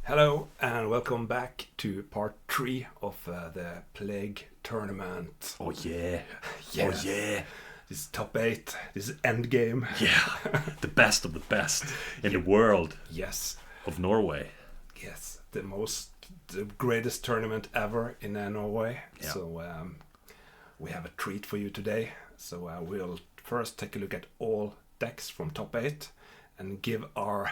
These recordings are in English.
Hello and welcome back to part 3 of the Plague Tournament. Oh yeah. Yeah. Oh yeah. This is top 8. This is endgame. Yeah. The best of the best in the world Yes. of Norway. Yes. The greatest tournament ever in Norway. Yeah. So we have a treat for you today. So we'll first take a look at all decks from top 8 and give our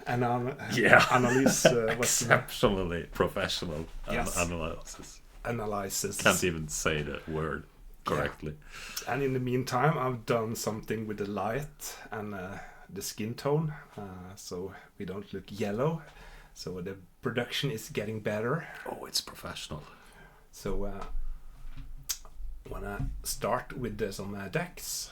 analysis. Exceptionally professional Yes. analysis. Can't even say the word correctly. Yeah. And in the meantime, I've done something with the light and the skin tone, so we don't look yellow. So the production is getting better. Oh, it's professional. So wanna start with some decks.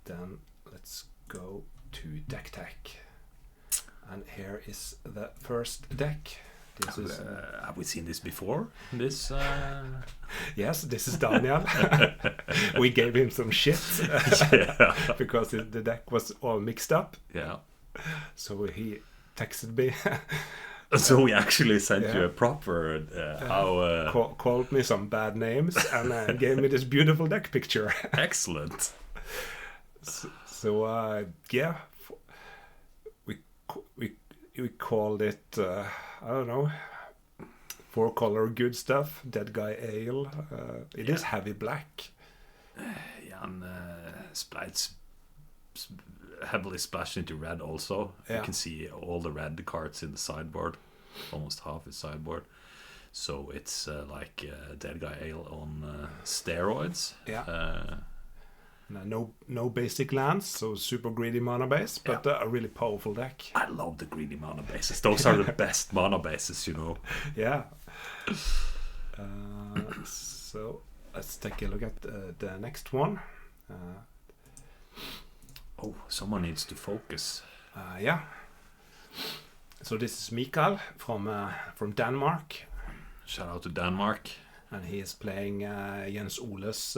Then let's go to deck tech. And here is the first deck. Have we seen this before? Yes, this is Daniel. We gave him some shit because the deck was all mixed up. Yeah. So he texted me. So he actually sent you a proper called me some bad names and gave me this beautiful deck picture. Excellent. So we called it I don't know, 4-color good stuff, Dead Guy Ale. It is heavy black. And it's heavily splashed into red also. Yeah. You can see all the red cards in the sideboard, almost half is sideboard. So it's like Dead Guy Ale on steroids. Yeah. No basic lands, so super greedy mana base, but a really powerful deck. I love the greedy mana bases. Those are the best mana bases, you know. Yeah. So let's take a look at the next one. Someone needs to focus. Yeah. So this is Mikael from Denmark. Shout out to Denmark. And he is playing Jens Ole's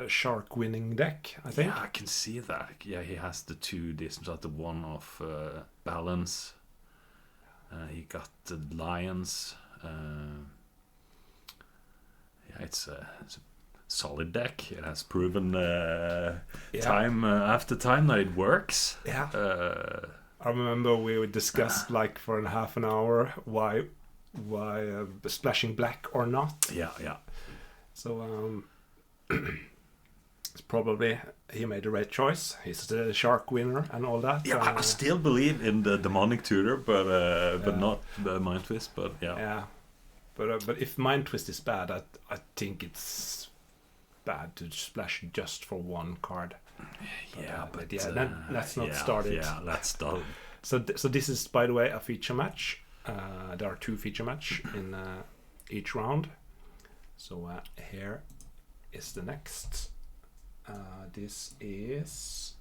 shark winning deck, I think. Yeah, I can see that. Yeah, he has the two decent shots, the one of balance. He got the lions. It's a solid deck. It has proven time after time that it works. Yeah. I remember we discussed like for a half an hour why splashing black or not. Yeah. So it's probably he made the right choice. He's the shark winner and all that. Yeah, I still believe in the demonic tutor, but not the mind twist. But yeah. But if mind twist is bad, I think it's bad to splash just for one card. Let's not start it. Yeah, let's start. So this is, by the way, a feature match. There are 2 feature match in each round. So here is the next. This is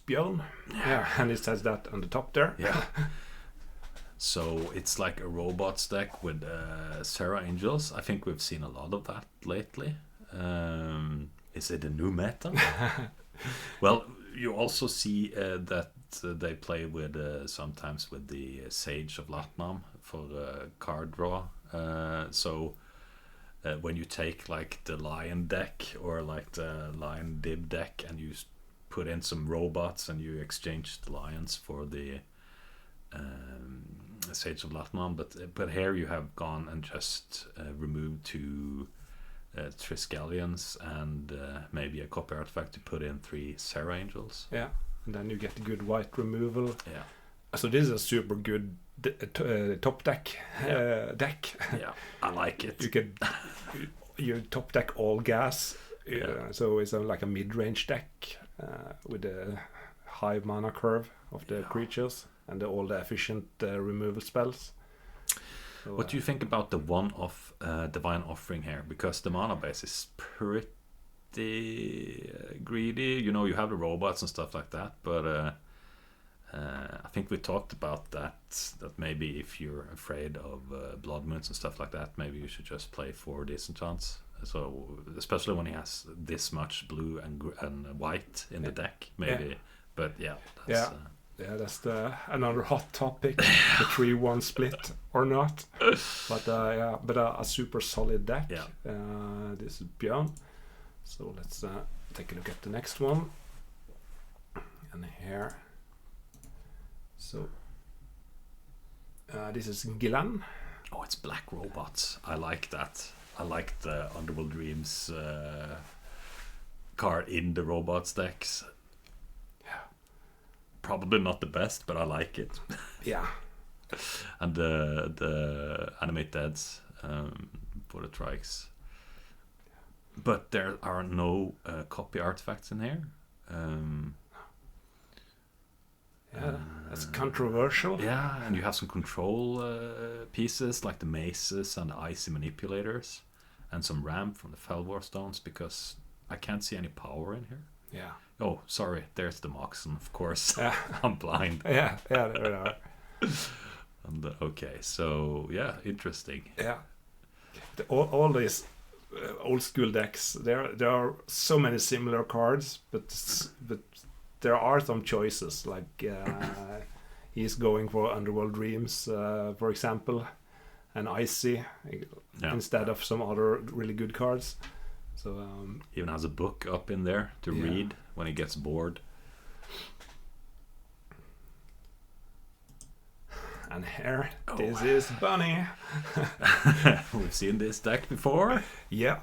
Björn. Yeah, and it says that on the top there. Yeah. So it's like a robots deck with Sarah Angels. I think we've seen a lot of that lately. Is it a new meta? Well, you also see that they play with sometimes with the Sage of Latnam for card draw. So when you take like the Lion deck or like the Lion Dib deck and you put in some robots and you exchange the lions for the Sage of Latnam, but here you have gone and just removed 2 Triskelions and maybe a copy artifact to put in 3 Sarah Angels. Yeah, and then you get a good white removal. Yeah. So this is a super good top deck deck. Yeah, I like it. You top deck all gas. So it's like a mid-range deck with a high mana curve of the creatures and all the efficient removal spells. So, what do you think about the one of Divine Offering here? Because the mana base is pretty greedy. You know, you have the robots and stuff like that, but I think we talked about that maybe if you're afraid of blood moons and stuff like that, maybe you should just play 4 disenchants So especially when he has this much blue and white in the deck, maybe. Yeah. But yeah, that's, that's another hot topic, the 3-1 split or not. But a super solid deck. Yeah. This is Björn. So let's take a look at the next one. And here. So this is Gillan. Oh, it's black robots. I like that. I like the Underworld Dreams card in the robots decks. Yeah. Probably not the best, but I like it. Yeah. And the animate deads for the trikes. But there are no copy artifacts in here. That's controversial. Yeah, and you have some control pieces like the maces and the icy manipulators, and some ramp from the Felwar stones, because I can't see any power in here. Yeah. Oh, sorry, there's the Moxon, of course. Yeah. I'm blind. Yeah, there they are. And, okay, so yeah, interesting. Yeah. All these old school decks, there are so many similar cards, but there are some choices, like he's going for Underworld Dreams, for example, and Icy instead of some other really good cards. So he even has a book up in there to read when he gets bored. And here, this is Bunny. We've seen this deck before. Yeah.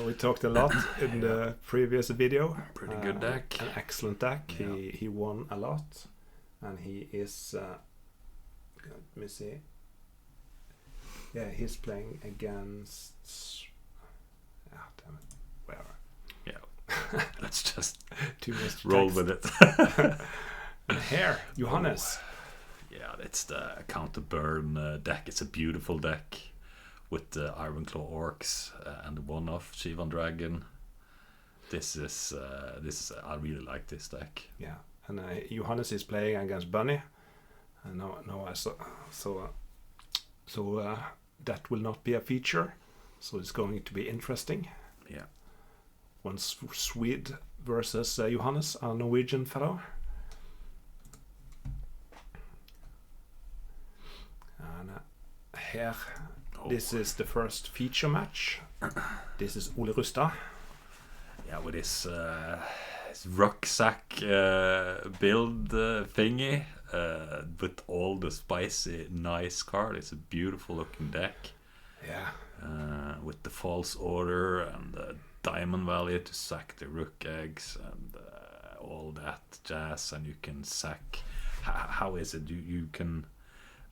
We talked a lot in the previous video. Pretty good deck. An excellent deck. Yeah. He won a lot. And he is... let me see. Yeah, he's playing against... damn it. Where? Yeah. Let's just roll with it. And here, Johannes. Yeah, it's the counter burn deck. It's a beautiful deck with the Ironclaw Orcs and the one-off Shivan Dragon. This is I really like this deck. Yeah, and Johannes is playing against Bunny, and now I saw so that will not be a feature. So it's going to be interesting. Yeah. One Swede versus Johannes, a Norwegian fellow. And here, this is the first feature match. This is Ole Rustad. Yeah, with his rucksack build thingy, with all the spicy, nice card. It's a beautiful looking deck. Yeah. With the false order and the diamond valley to sack the rook eggs and all that jazz, and you can sack. How is it? You can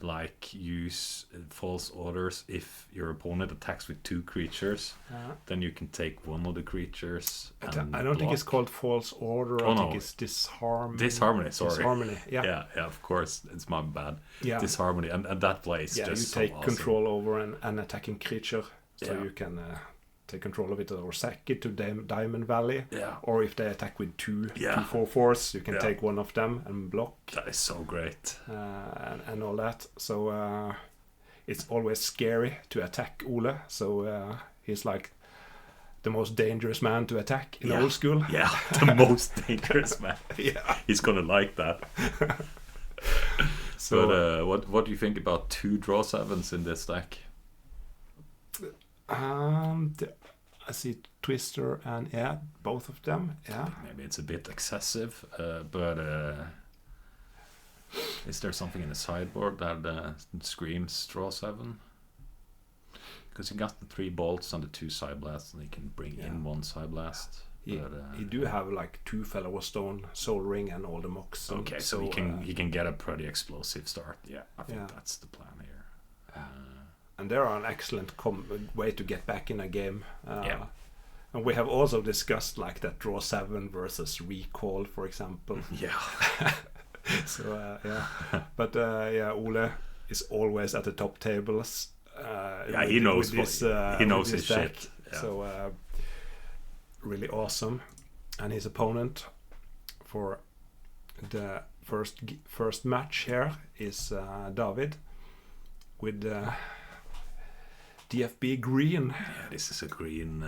like use false orders if your opponent attacks with 2 creatures. Then you can take one of the creatures. I don't think it's called false order. I think it's disharmony. Disharmony, sorry. Disharmony, yeah. Yeah, of course, it's my bad. Yeah. Disharmony, and that plays just you so take awesome. control over an attacking creature, so you can take control of it or sack it to Diamond Valley. Yeah. Or if they attack with 2 4/4s, you can take one of them and block. That is so great. And all that. So it's always scary to attack Ole. So he's like the most dangerous man to attack in old school. Yeah, the most dangerous man. Yeah. He's gonna like that. So, but what do you think about 2 draw 7s in this deck? I see Twister and both of them. Yeah. Maybe it's a bit excessive, but is there something in the sideboard that screams draw 7? Because you got the 3 bolts and the 2 side blasts, and you can bring in 1 side blast. You do have like 2 Fellow Stone, Soul Ring, and all the mocks. Okay, so he can get a pretty explosive start. Yeah, I think that's the plan here. And they are an excellent way to get back in a game. And we have also discussed like that draw 7 versus recall, for example. Yeah. So but Ole is always at the top tables. He knows he knows his deck. shit. Yeah. So really awesome. And his opponent for the first match here is David with DFB green. Yeah, this is a green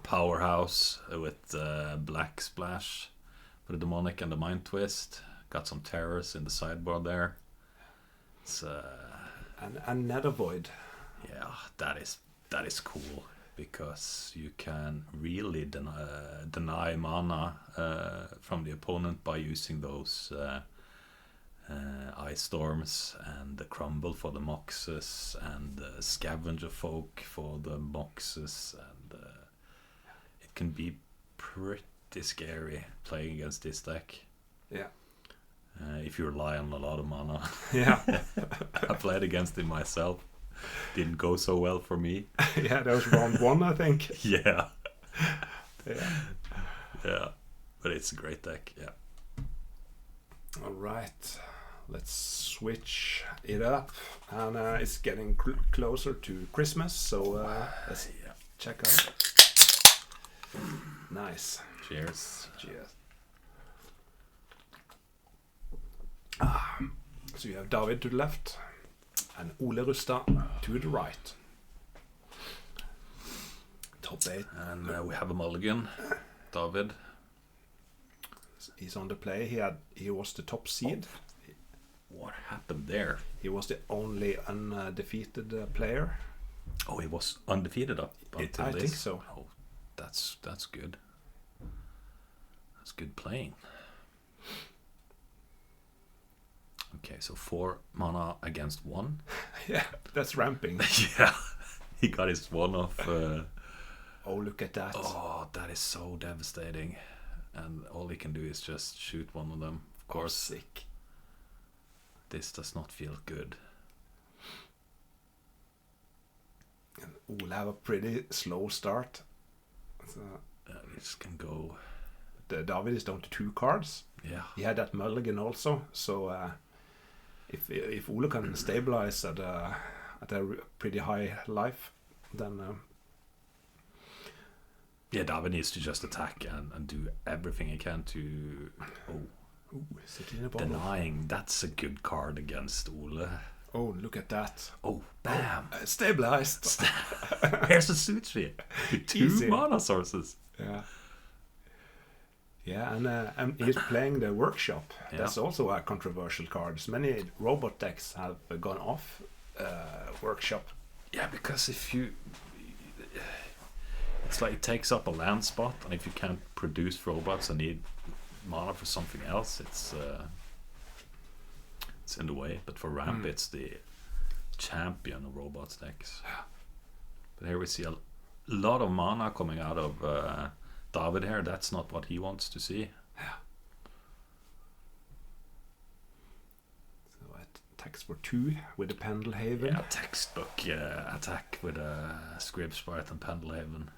powerhouse with black splash for the demonic and the mind twist. Got some terrors in the sideboard there. It's and Nether Void. yeah, that is cool because you can really deny mana from the opponent by using those Ice Storms and the Crumble for the Moxes and the Scavenger Folk for the Moxes, and it can be pretty scary playing against this deck. Yeah. If you rely on a lot of mana. Yeah. I played against it myself. Didn't go so well for me. Yeah, that was round 1, I think. Yeah. Yeah. Yeah. But it's a great deck, yeah. All right. Let's switch it up. And it's getting closer to Christmas, so let's check out. Nice. Cheers. Cheers. So you have David to the left and Ole Rustad to the right. Top 8. And we have a mulligan. David. He's on the play. He was the top seed. What happened there? He was the only undefeated player. Oh, he was undefeated up until I this? think so. Oh, that's good. That's good playing. Okay, so 4 mana against 1. Yeah, that's ramping. Yeah, he got his 1 off. Oh, look at that. Oh, that is so devastating. And all he can do is just shoot one of them. Of course, sick. This does not feel good. And Ole have a pretty slow start. So This can go. David is down to 2 cards. Yeah. He had that mulligan also. So if Ole can stabilize at a pretty high life, then yeah, David needs to just attack and do everything he can to. sit in a bottle. Denying. That's a good card against Ole. Oh, look at that. Oh, bam. Stabilized. Here's a Suchi with 2 Easy. mana sources. Yeah. Yeah, and he's playing the Workshop. Yeah. That's also a controversial card. Many robot decks have gone off Workshop. Yeah, because if you. It's like it takes up a land spot, and if you can't produce robots and need mana for something else, it's in the way. But for ramp, it's the champion of robots decks. But here we see a lot of mana coming out of David here. That's not what he wants to see. Yeah. So it attacks for 2 with a Pendelhaven. Yeah, textbook attack with a Scrib Sprite and Pendelhaven.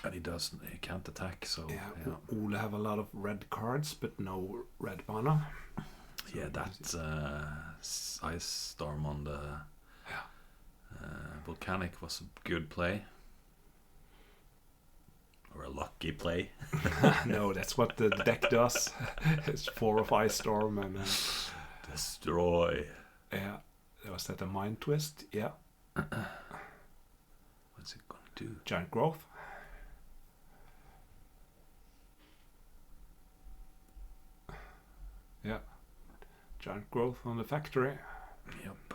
And he can't attack, so yeah. Ole have a lot of red cards, but no red mana. So yeah, that Ice Storm on the Volcanic was a good play. Or a lucky play. No, that's what the deck does. It's 4 of Ice Storm and destroy. Yeah, was that a Mind Twist? Yeah. What's it gonna do? Giant Growth. Yeah. Giant Growth on the factory. Yep.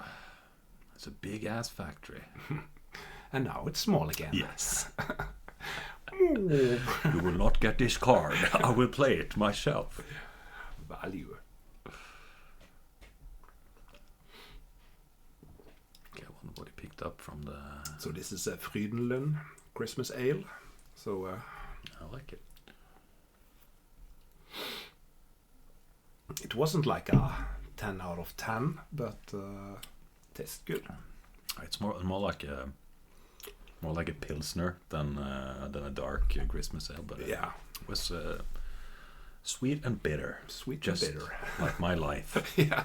It's a big ass factory. And now it's small again. Yes. You will not get this card. I will play it myself. Value. Okay, I wonder what he picked up from the. So this is a Frydenlund Christmas Ale. So I like it. It wasn't like a 10 out of 10, but tastes good. It's more like a pilsner than a dark Christmas ale, but yeah, it was sweet and bitter. Sweet just and bitter, like my life. Yeah.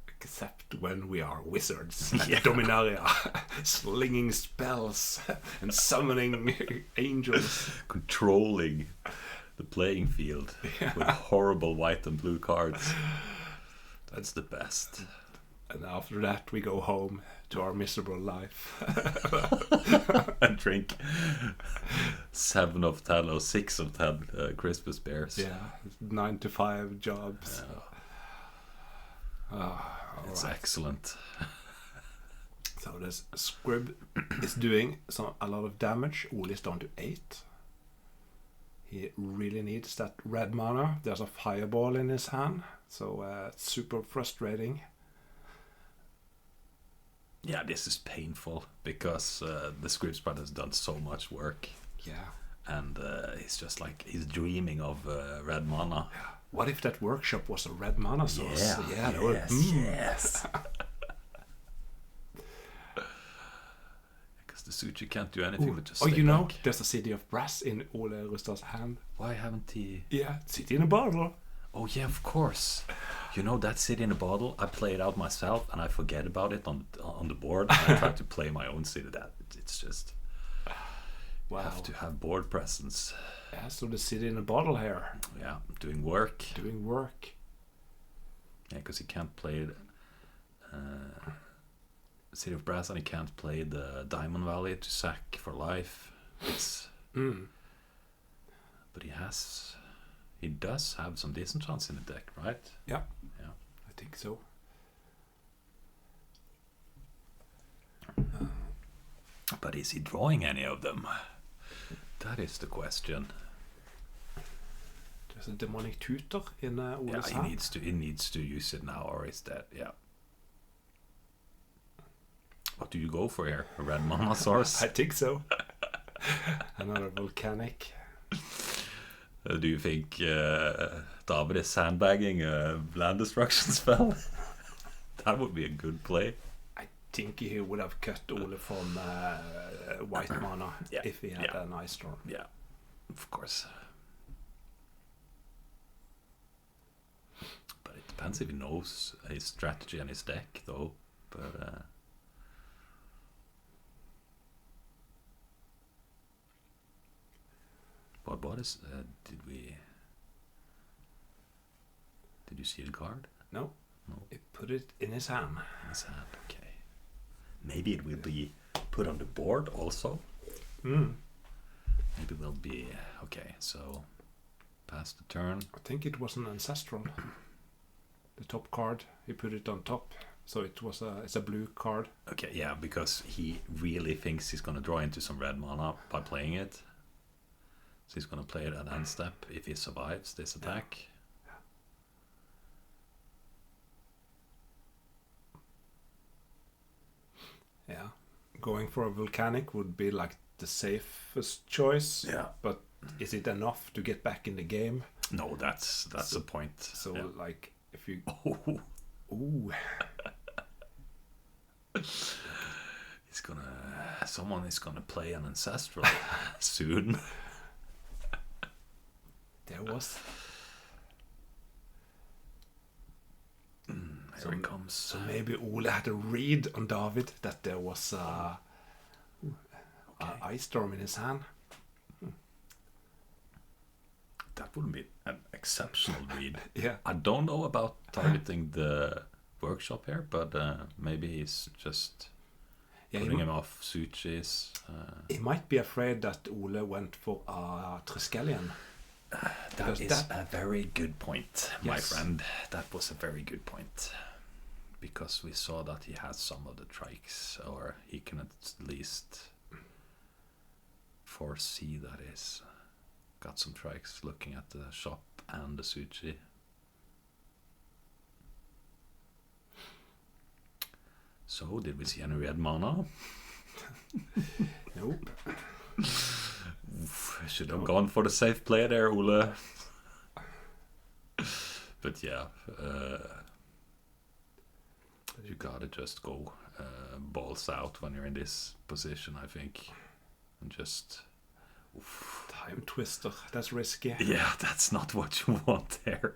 Except when we are wizards at Dominaria, slinging spells and summoning angels, controlling the playing field with horrible white and blue cards. That's the best. And after that, we go home to our miserable life. And drink 7 of 10 or 6 of 10 Christmas beers. Yeah, 9 to 5 jobs. It's right. excellent. So this Scrib is doing a lot of damage. Ole is down to 8. He really needs that red mana. There's a fireball in his hand, so it's super frustrating. Yeah, this is painful because the Scrib Sprite has done so much work. Yeah. And he's just like, he's dreaming of red mana. What if that workshop was a red mana source? Yeah, yes. Because the Suchi can't do anything but just stay back. There's a City of Brass in Ole Rustad's hand. Why haven't he? Yeah, City in a bottle. Oh yeah, of course. You know that City in a Bottle? I play it out myself and I forget about it on the board. And I try to play my own city. It's just have to have board presence. Yeah, so the City in a Bottle here. Yeah, doing work. Yeah, because he can't play City of Brass and he can't play the Diamond Valley to sack for life. It's but he does have some decent chance in the deck, right? Yeah, I think so. But is he drawing any of them? That is the question. There's a Demonic Tutor in Ole's hand. He needs to use it now, or is that What do you go for here? A red mana source? I think so. Another volcanic. Do you think David is sandbagging a land destruction spell? That would be a good play. I think he would have cut Ole from white mana if he had an Ice Storm. Yeah, of course. But it depends if he knows his strategy and his deck, though. But what is did you see the card? No. He put it in his hand. Okay. Maybe it will be put on the board also. Maybe it will be okay. So pass the turn. I think it was an ancestral. The top card, he put it on top, so it's a blue card. Okay, yeah, because he really thinks he's gonna draw into some red mana by playing it. So he's gonna play it at end step if he survives this attack. Yeah, going for a volcanic would be like the safest choice. Yeah, but is it enough to get back in the game? No, that's the point. So like if you someone is gonna play an ancestral soon. There was. Here it comes. So maybe Ole had a read on David that there was a Ice Storm in his hand. That would be an exceptional read. Yeah. I don't know about targeting the workshop here, but maybe he's just putting him off Suchi's. He might be afraid that Ole went for a Triskelion. That is a very good point, my friend. That was a very good point. Because we saw that he has some of the trikes, or he can at least foresee that he's got some trikes looking at the shop and the Suchi. So, did we see any red mana? Nope. Should have gone for the safe play there, Ole. But yeah, you gotta just go balls out when you're in this position, I think, and just Time Twister. That's risky. Yeah, that's not what you want there.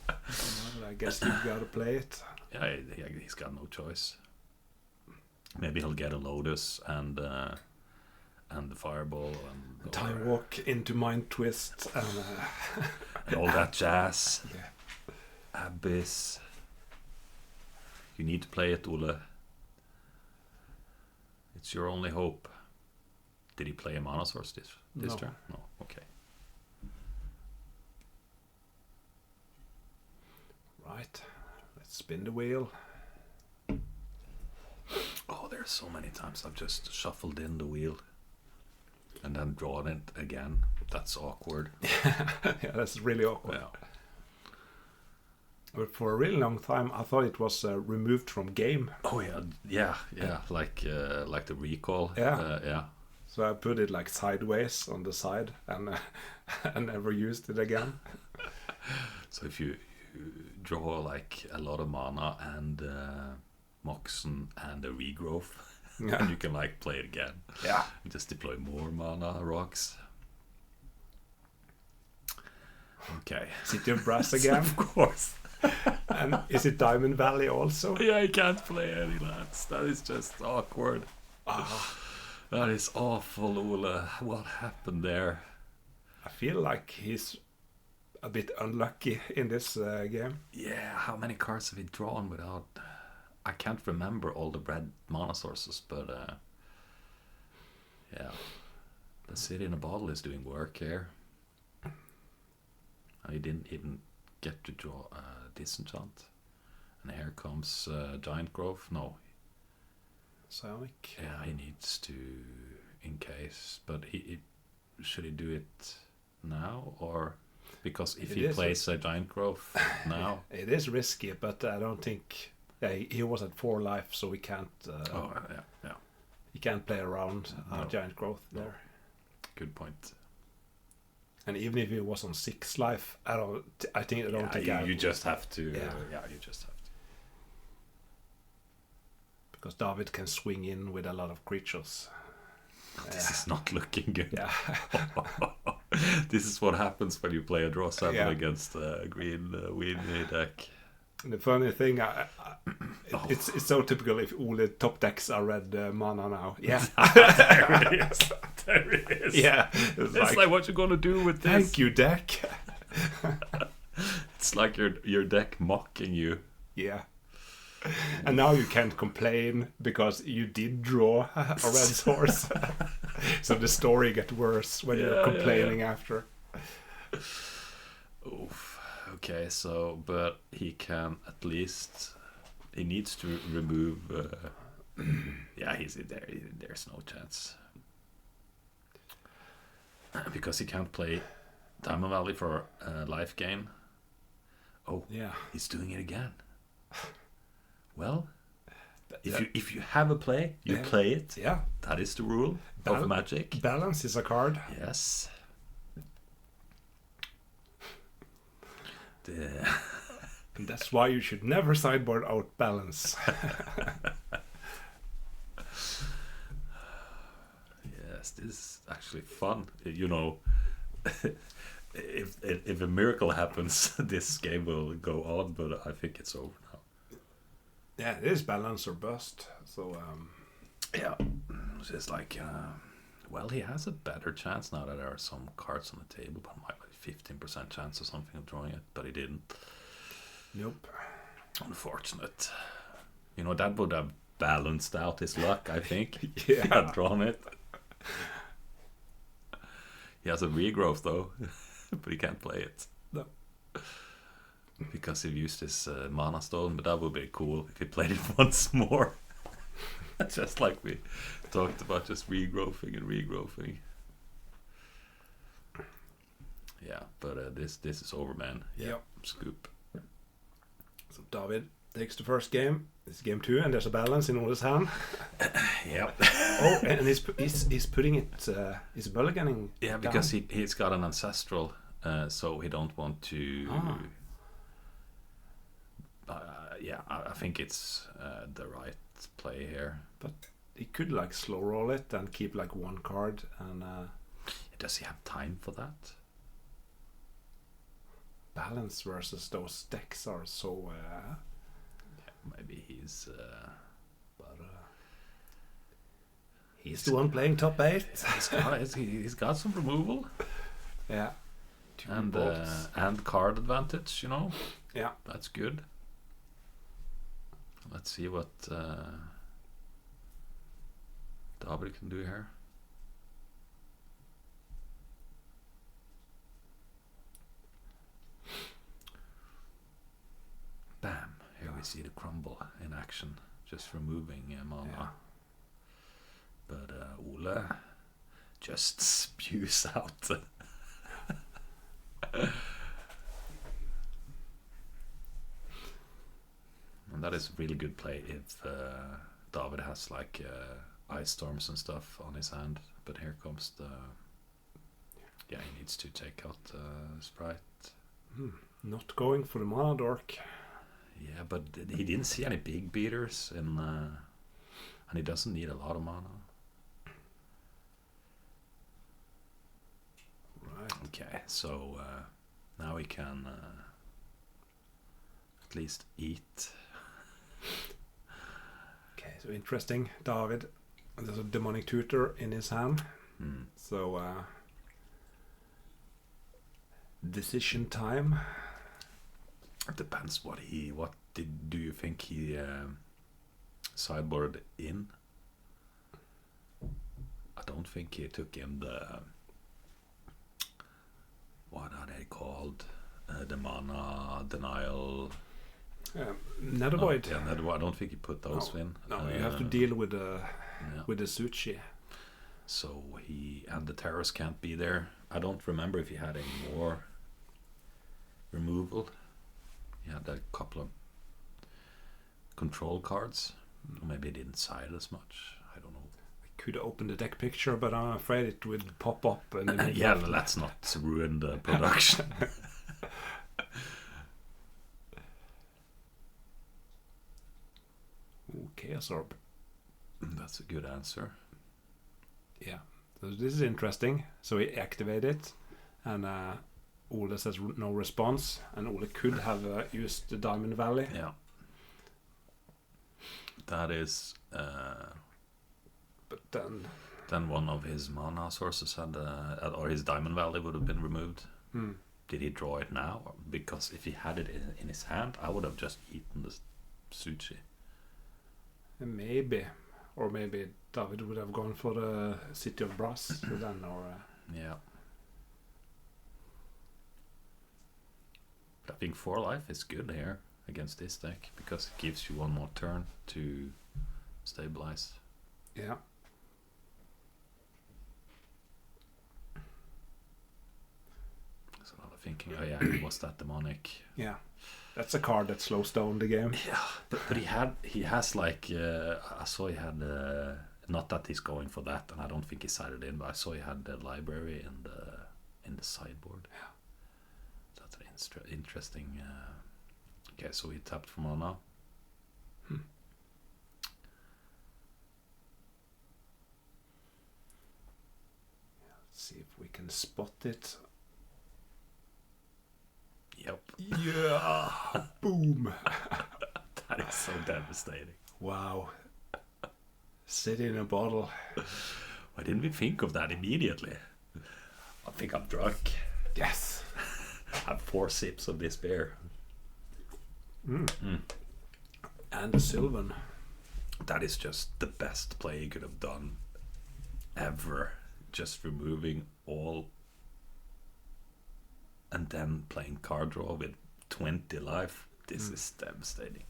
Well, I guess you've got to play it. Yeah, he's got no choice. Maybe he'll get a Lotus and the Fireball and Time Walk into Mind Twist and all that jazz. Yeah. Abyss. You need to play it, Ole. It's your only hope. Did he play a mana source this turn? No. Okay. Right. Let's spin the wheel. Oh, there's so many times I've just shuffled in the wheel and then drawn it again. That's awkward. Yeah, that's really awkward. Yeah. But for a really long time, I thought it was removed from game. Oh yeah, like the recall. Yeah. Yeah. So I put it like sideways on the side, and I never used it again. So if you draw like a lot of mana and Moxen and a regrowth, and you can like play it again. Yeah. Just deploy more mana rocks. Okay. Is it your brass again? Of course. And is it Diamond Valley also? Yeah, I can't play any lands. That is just awkward. That is awful, Ole. What happened there? I feel like he's a bit unlucky in this game. Yeah, how many cards have he drawn without... I can't remember all the red mana sources, but yeah. The City in a Bottle is doing work here. And he didn't even get to draw Disenchant. And here comes Giant Growth. No. Sonic. Yeah, he needs to, in case. But should he do it now? Or because if he plays a Giant Growth now... It is risky, but I don't think... Yeah, he was at 4 life, so we can't... yeah. He can't play around Giant Growth there. Good point. And even if he was on 6 life, I don't think you just have to. Yeah. You just have to. Because David can swing in with a lot of creatures. This is not looking good. Yeah. This is what happens when you play a draw 7 against a green deck. And the funny thing, it's so typical if all the top decks are red mana now. Yeah. There it is. There it is. Yeah. It's like what you're going to do with this. Thank you, deck. It's like your deck mocking you. Yeah. And now you can't complain because you did draw a red source. So the story gets worse when you're complaining after. Oof. Okay, so but he can at least he needs to remove. He's in there. There's no chance because he can't play Diamond Valley for a life gain. Oh, yeah, he's doing it again. Well, if you have a play, you play it. Yeah, that is the rule of Magic. Balance is a card. Yes. And that's why you should never sideboard out Balance. Yes, this is actually fun. You know, if a miracle happens, this game will go on, but I think it's over now. Yeah, it is Balance or Bust. So yeah, it's just like well, he has a better chance now that there are some cards on the table, but might be 15% chance or something of drawing it, but he didn't. Nope. Unfortunate. You know, that would have balanced out his luck, I think. Yeah. If he had drawn it. He has a regrowth though, but he can't play it. No. Because he used his mana stone, but that would be cool if he played it once more. Just like we talked about, just regrowthing and regrowthing. Yeah, but this is over, man. Yeah, yep. Scoop. So David takes the first game. This is game 2, and there's a Balance in all his hand. Yeah. Oh, and he's putting it. He's mulliganing. Yeah, because he's got an ancestral, so he don't want to. I think it's the right play here. But he could like slow roll it and keep like 1 card and. Does he have time for that? Balance versus those decks are so. Maybe he's. He's the one playing top 8. He's got some removal. Yeah. And card advantage, you know. Yeah, that's good. Let's see what David can do here. Bam! Here we see the crumble in action, just removing mana. Yeah. But Ole just spews out. And that is really good play if David has like ice storms and stuff on his hand. But here comes the... Yeah, he needs to take out Sprite. Not going for the mana dork. Yeah, but he didn't see any big beaters, and he doesn't need a lot of mana. Right. Okay, so now we can at least eat. Okay, so interesting. David, there's a demonic tutor in his hand. So decision time. It depends what do you think he sideboarded in? I don't think he took in the what are they called? The mana denial. Nethervoid. Yeah, Nethervoid. I don't think he put those in. No, you have to deal with the Suchi. So and the terrors can't be there. I don't remember if he had any more removal. He had a couple of control cards. Or maybe he didn't side as much. I don't know. I could open the deck picture, but I'm afraid it would pop up. And then Yeah, let's not ruin the production. Ooh, Chaos Orb. That's a good answer. Yeah, so this is interesting. So he activated it, and Ole says no response, and Ole could have used the Diamond Valley. Yeah. That is... but then one of his mana sources had... or his Diamond Valley would have been removed. Did he draw it now? Because if he had it in his hand, I would have just eaten the Suchi. Maybe. Or maybe David would have gone for the City of Brass then, or... Yeah. But I think 4 life is good here against this deck, because it gives you one more turn to stabilize. Yeah. There's a lot of thinking, oh yeah, was that demonic? Yeah. That's a card that slows down the game. Yeah, but he has like I saw he had not that he's going for that, and I don't think he sided in, but I saw he had the library in the sideboard. Yeah, that's an interesting. Okay, so he tapped for mana. Let's see if we can spot it. Yep. Yeah. Boom. That is so devastating. Wow. City in a bottle. Why didn't we think of that immediately? I think I'm drunk. Yes. I have 4 sips of this beer. And a Sylvan. That is just the best play you could have done ever. Just removing all and then playing card draw with 20 life. This is devastating.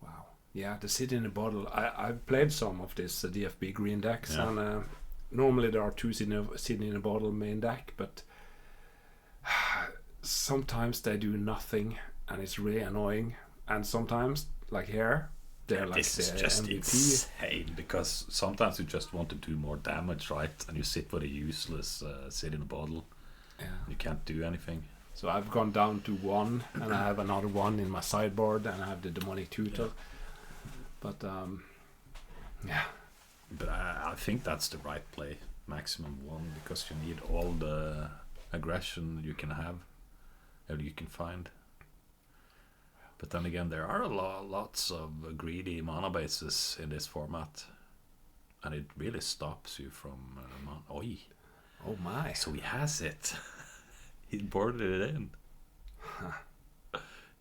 Wow. Yeah, the City in a bottle. I've played some of this DFB green decks, and normally there are 2 City in a bottle main deck, but sometimes they do nothing, and it's really annoying. And sometimes, like here, they're like this is the just MVP. insane, because sometimes you just want to do more damage, right? And you sit with a useless City in a bottle. Yeah. You can't do anything. So I've gone down to 1, and I have another 1 in my sideboard, and I have the demonic tutor. Yeah. But yeah. But I think that's the right play. Maximum 1, because you need all the aggression you can have, or you can find. But then again, there are lots of greedy mana bases in this format, and it really stops you from mana. Oi! Oh my. So he has it. He boarded it in.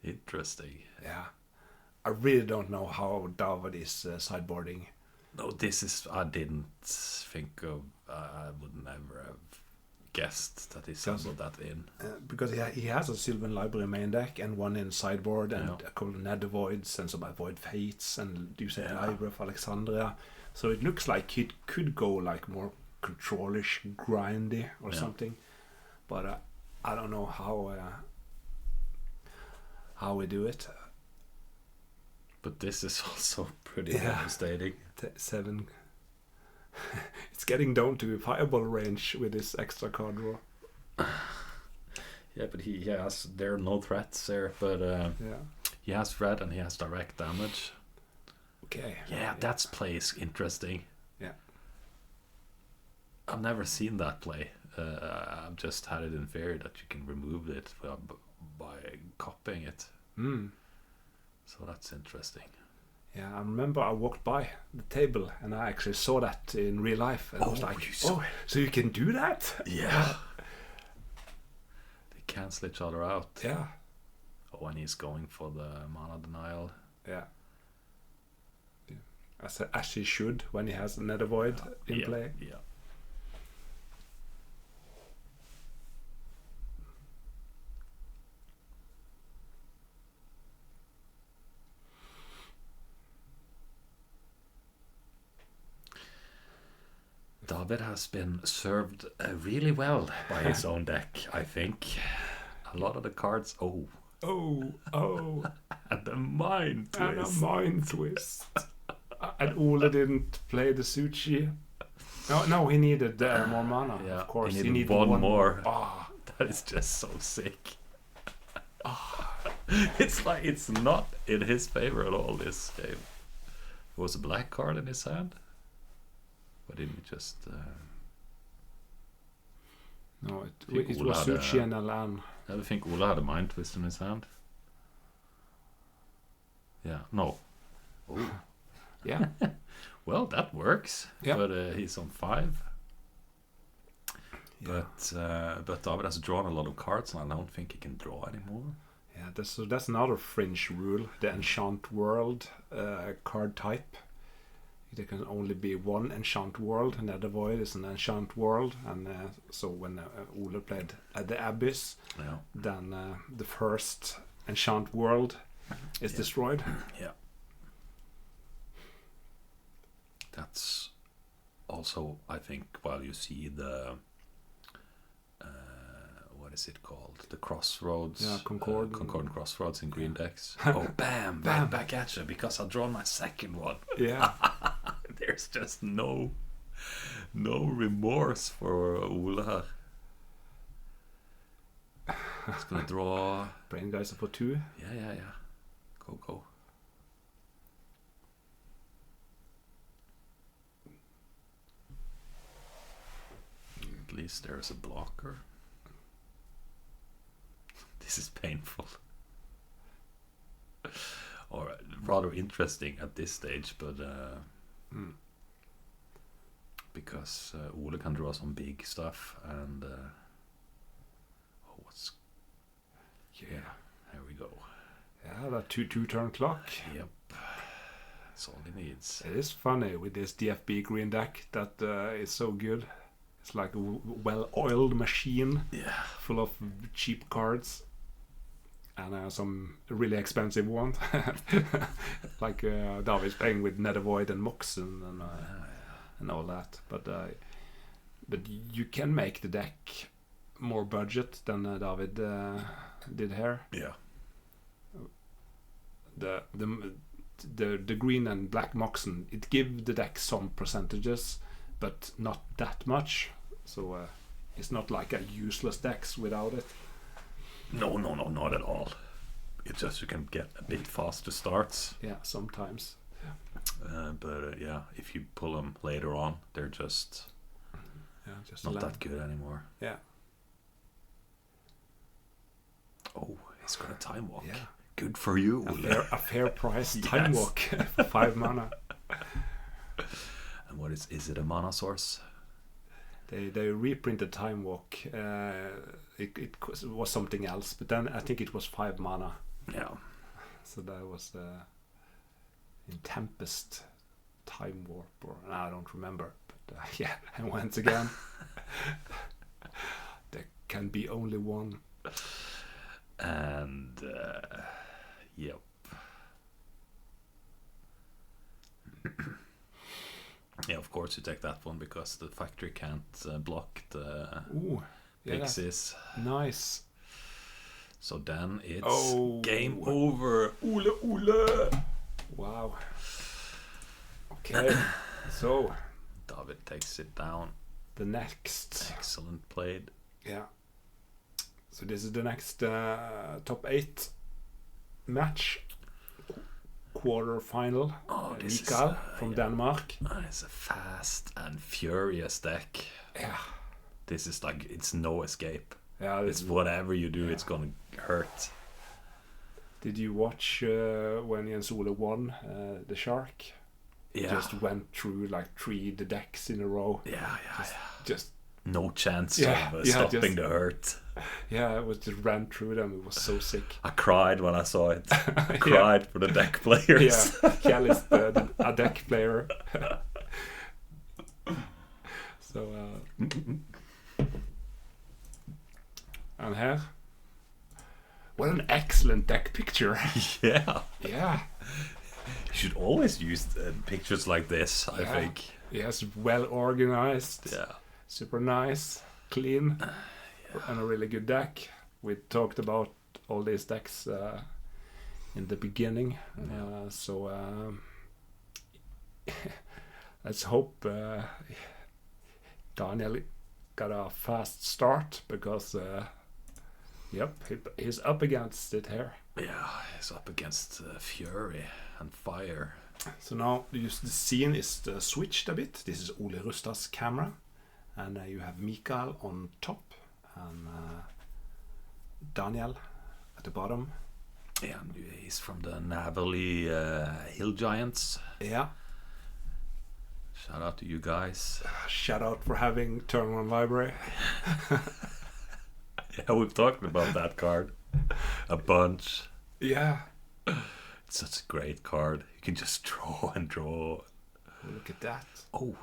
Interesting. Yeah. I really don't know how David is sideboarding. No, this is... I didn't think of... I would never have guessed that he sampled that in. Because he has a Sylvan Library main deck and one in sideboard and a couple of Nether Voids and some Void Fates and you say Library of Alexandria. So it looks like he could go like more controlish, grindy or something. But I don't know how we do it. But this is also pretty devastating. 7. It's getting down to fireball range with this extra card draw. Yeah, but he has... There are no threats there, but he has red and he has direct damage. Okay. Yeah, that play is interesting. Yeah. I've never seen that play. I've just had it in theory that you can remove it by copying it. So that's interesting. Yeah, I remember I walked by the table and I actually saw that in real life. And I was like, so you can do that? Yeah. They cancel each other out. Yeah. Oh, and he's going for the mana denial. Yeah. As he should when he has a Nether Void in play. Yeah. David has been served really well by his own deck, I think. A lot of the cards... Oh. And the mind twist. And Ole didn't play the Suchi. No, he needed more mana. Yeah, of course. he needed one more. Oh. That is just so sick. It's like it's not in his favor at all, this game. There was a black card in his hand. Why didn't he just... No, it was Suchi and Alan. I think Ola had a mind twist in his hand. Yeah, no. Oh. Yeah. Well, that works. Yeah. But he's on 5. Yeah. But David has drawn a lot of cards, and I don't think he can draw anymore. Yeah, that's another fringe rule. The Enchant World card type. There can only be one Enchant World, and Nether Void is an Enchant World. And so when Ole played at the Abyss, then the first Enchant World is destroyed. Yeah. That's also, I think, while you see the what is it called? The Crossroads. Yeah, Concord Crossroads in green decks. Oh, bam, back at you, because I've drawn my second one. Yeah. There's just no remorse for Ola. He's gonna draw Brain Geyser for 2. Yeah. Go. At least there's a blocker. This is painful. Or rather interesting at this stage, but because Ole can draw some big stuff, and here we go. Yeah, that 2 turn clock. Yep, that's all he needs. It is funny with this DFB green deck that is so good. It's like a well-oiled machine, full of cheap cards. And some really expensive ones, like David's playing with Nether Void and Moxen and all that. But you can make the deck more budget than David did here. Yeah. The green and black Moxen, it give the deck some percentages, but not that much. So it's not like a useless deck without it. No, not at all. It's just you can get a bit faster starts. Yeah, sometimes. But if you pull them later on, they're just not that good anymore. Yeah. Oh, he's got a Time Walk. Yeah. Good for you. A fair price Time Walk for 5 mana. And what is it a mana source? They reprinted Time Walk. It was something else, but then I think it was 5 mana. Yeah. So that was in Tempest Time Warp, or I don't remember. But yeah, and once again, there can be only one. And yep. Yeah, of course you take that one because the factory can't block the pixies. Nice. So then it's game over. Ole. Wow. Okay. So David takes it down. the next. Excellent played. Yeah. So this is the next top 8 match. Quarterfinal. Mikael from Denmark. It's a fast and furious deck. Yeah. This is like, it's no escape. Yeah. It's whatever you do, it's gonna hurt. Did you watch when Jens Ole won the Shark? Yeah. Just went through like 3 the decks in a row. Yeah. Just no chance of stopping the hurt. Yeah, it was just ran through them. It was so sick. I cried when I saw it. I cried for the deck players. Yeah, Kjell is a deck player. So, and here, what an excellent deck picture. Yeah. Yeah. You should always use pictures like this, I think. Yes, well organized. Yeah. Super nice, clean, and a really good deck. We talked about all these decks in the beginning. So let's hope Daniel got a fast start because, he's up against it here. Yeah, he's up against Fury and Fire. So now the scene is switched a bit. This is Ole Rusta's camera. And you have Mikael on top and Daniel at the bottom. Yeah, and he's from the Navali Hill Giants. Yeah. Shout out to you guys. Shout out for having turn 1 library. Yeah, we've talked about that card a bunch. Yeah. It's such a great card. You can just draw and draw. Look at that. Oh.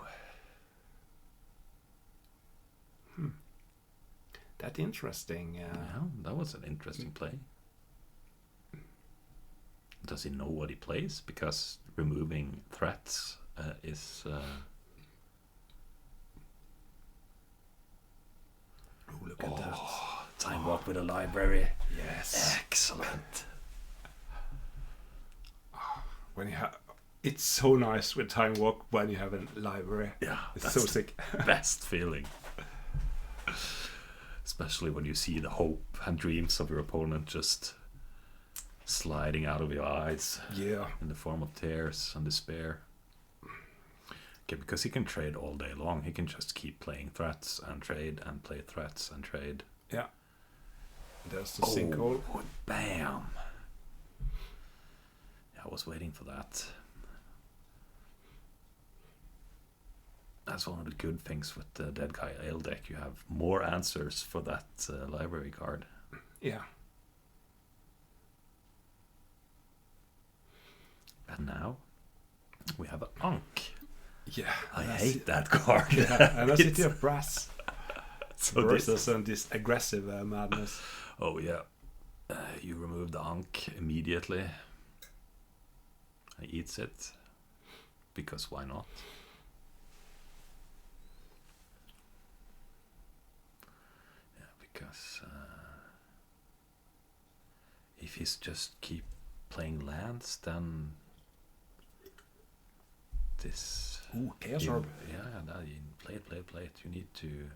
That's interesting. Yeah, that was an interesting play. Does he know what he plays? Because removing threats is... Look at that. Time walk with a library. Yes. Excellent. When you have... It's so nice with Time Walk when you have a library. Yeah, it's so sick. Best feeling. Especially when you see the hope and dreams of your opponent just sliding out of your eyes. Yeah. In the form of tears and despair. Okay, because he can trade all day long. He can just keep playing threats and trade and play threats and trade. Yeah. There's the sinkhole. Bam! Yeah, I was waiting for that. That's one of the good things with the Dead Guy Ale deck. You have more answers for that library card. Yeah. And now we have an Ankh. Yeah. I hate that card. Yeah, and a City of Brass. So versus this aggressive madness. Oh yeah. You remove the Ankh immediately. He eats it. Because why not? Because if he's just keep playing lands, then this... Ooh, Chaos Orb. Yeah, you play it. You need to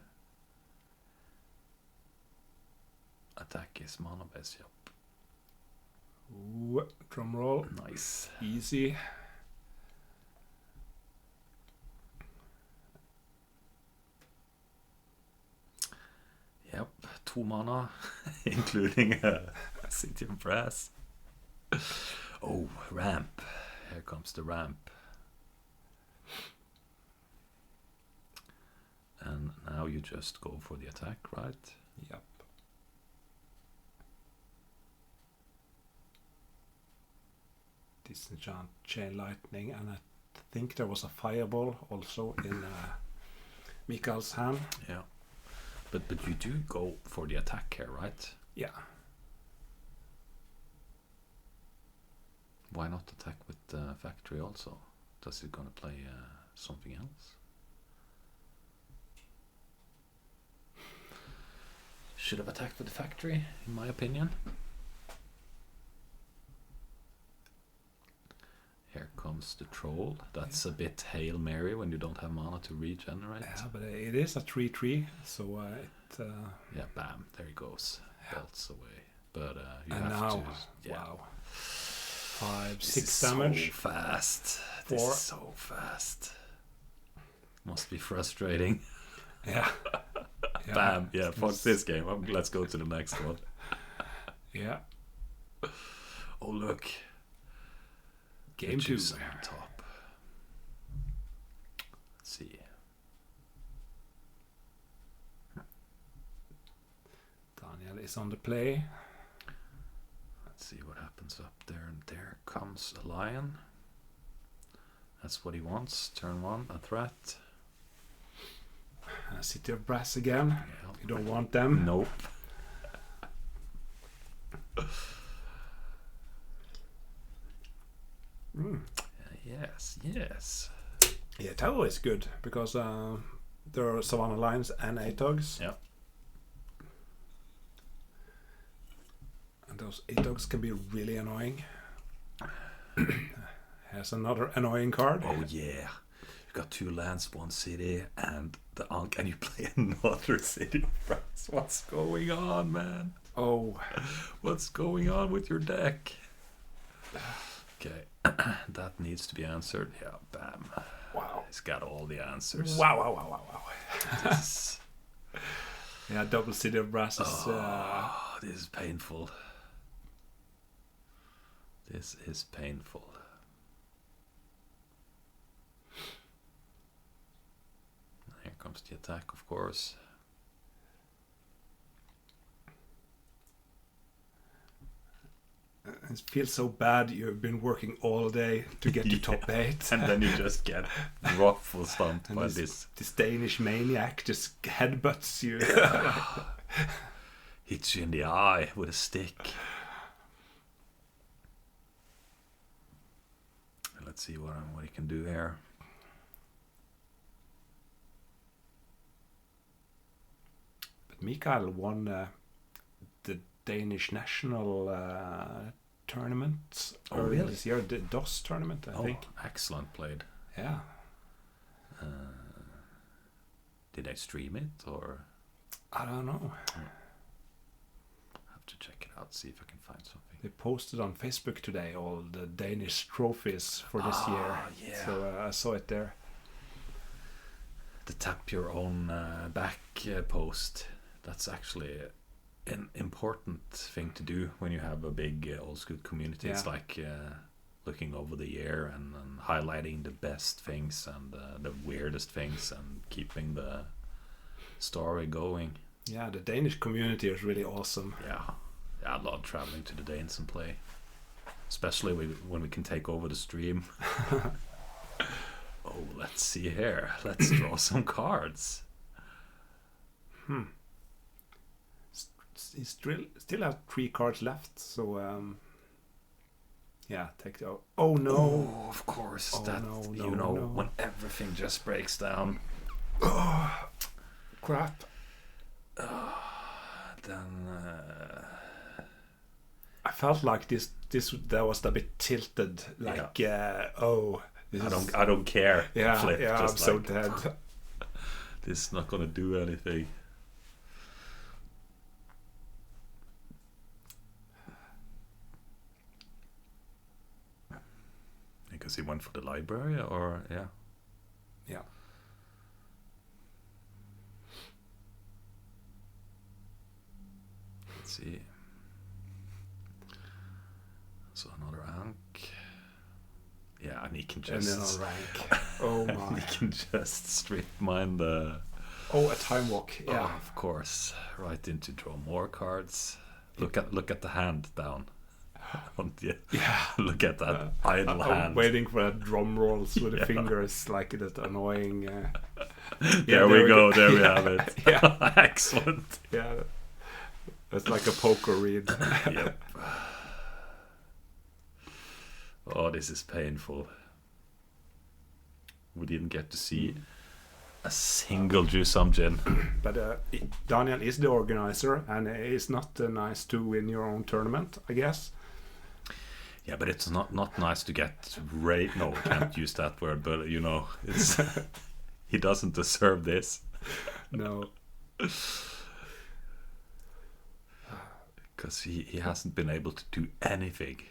attack his mana base, yep. Ooh, drum roll. Nice. Easy. Yep, 2 mana, including a City of Brass. Oh, ramp. Here comes the ramp. And now you just go for the attack, right? Yep. Disenchant Chain Lightning, and I think there was a Fireball also in Mikael's hand. Yeah. But you do go for the attack here, right? Yeah. Why not attack with the factory also? Does it gonna play something else? Should have attacked with the factory, in my opinion. Here comes the troll. That's a bit Hail Mary when you don't have mana to regenerate. Yeah, but it is a 3/3, so it. Yeah, bam, there he goes. Belts away. But you and have now, to. Yeah. wow. 5, This 6 is damage. So fast. 4. This is so fast. Must be frustrating. Yeah. Bam. Yeah, fuck this game. Let's go to the next one. Yeah. Oh, look. Game 2. On top. Let's see. Daniel is on the play. Let's see what happens up there. And there comes a lion. That's what he wants. Turn 1, a threat. City of Brass again. Yeah. You don't want them. Nope. Yes. Yeah, Tower is good because there are Savannah Lions and Atogs. Yeah. And those Atogs can be really annoying. Has another annoying card. Oh yeah. You've got 2 lands, 1 city, and the Ankh, and you play another city. What's going on, man? Oh. What's going on with your deck? Okay. That needs to be answered. Yeah, bam. Wow. He's got all the answers. Wow. This, Yeah, double City of Brass is... this is painful. This is painful. Here comes the attack, of course. It feels so bad. You've been working all day to get to top 8. And then you just get ruffle stumped And by this Danish maniac just headbutts you. Hits you in the eye with a stick. Let's see what he can do here. But Mikael won the Danish national tournament earlier this year, the DOS tournament, I think. Excellent played. Yeah. Did I stream it or? I don't know. Have to check it out, see if I can find something. They posted on Facebook today all the Danish trophies for this year. Yeah. So I saw it there. The tap your own back post. That's actually an important thing to do when you have a big old school community. It's like looking over the year and highlighting the best things and the weirdest things and keeping the story going. Yeah, the Danish community is really awesome. Yeah, I love traveling to the Danes and play, especially when we can take over the stream. Oh, let's see here. Let's draw some cards. He still has 3 cards left, so yeah, take the... Oh no! Oh, of course. Oh, that no. when everything just breaks down. Oh, crap! Then I felt like that was a bit tilted. Like I don't care. Yeah, Flip, yeah, I'm just so like, dead. This is not gonna do anything. Because he went for the library, or yeah. Let's see. So another Ankh. Yeah, and he can just. And then on rank. Oh my! He can just strip mine the. Oh, a time walk. Yeah. Oh, of course. Right into draw more cards. Look at the hand down. Yeah. Look at that idle I'm hand. waiting for that drum rolls with the fingers, like that annoying. There we go. There we have it. Yeah. Excellent. Yeah. That's like a poker read. Yep. Oh, this is painful. We didn't get to see a single Jusam Gin. But Daniel is the organizer, and it's not nice to win your own tournament, I guess. Yeah, but it's not nice to get No, I can't use that word, but you know, it's he doesn't deserve this. No. Because he hasn't been able to do anything.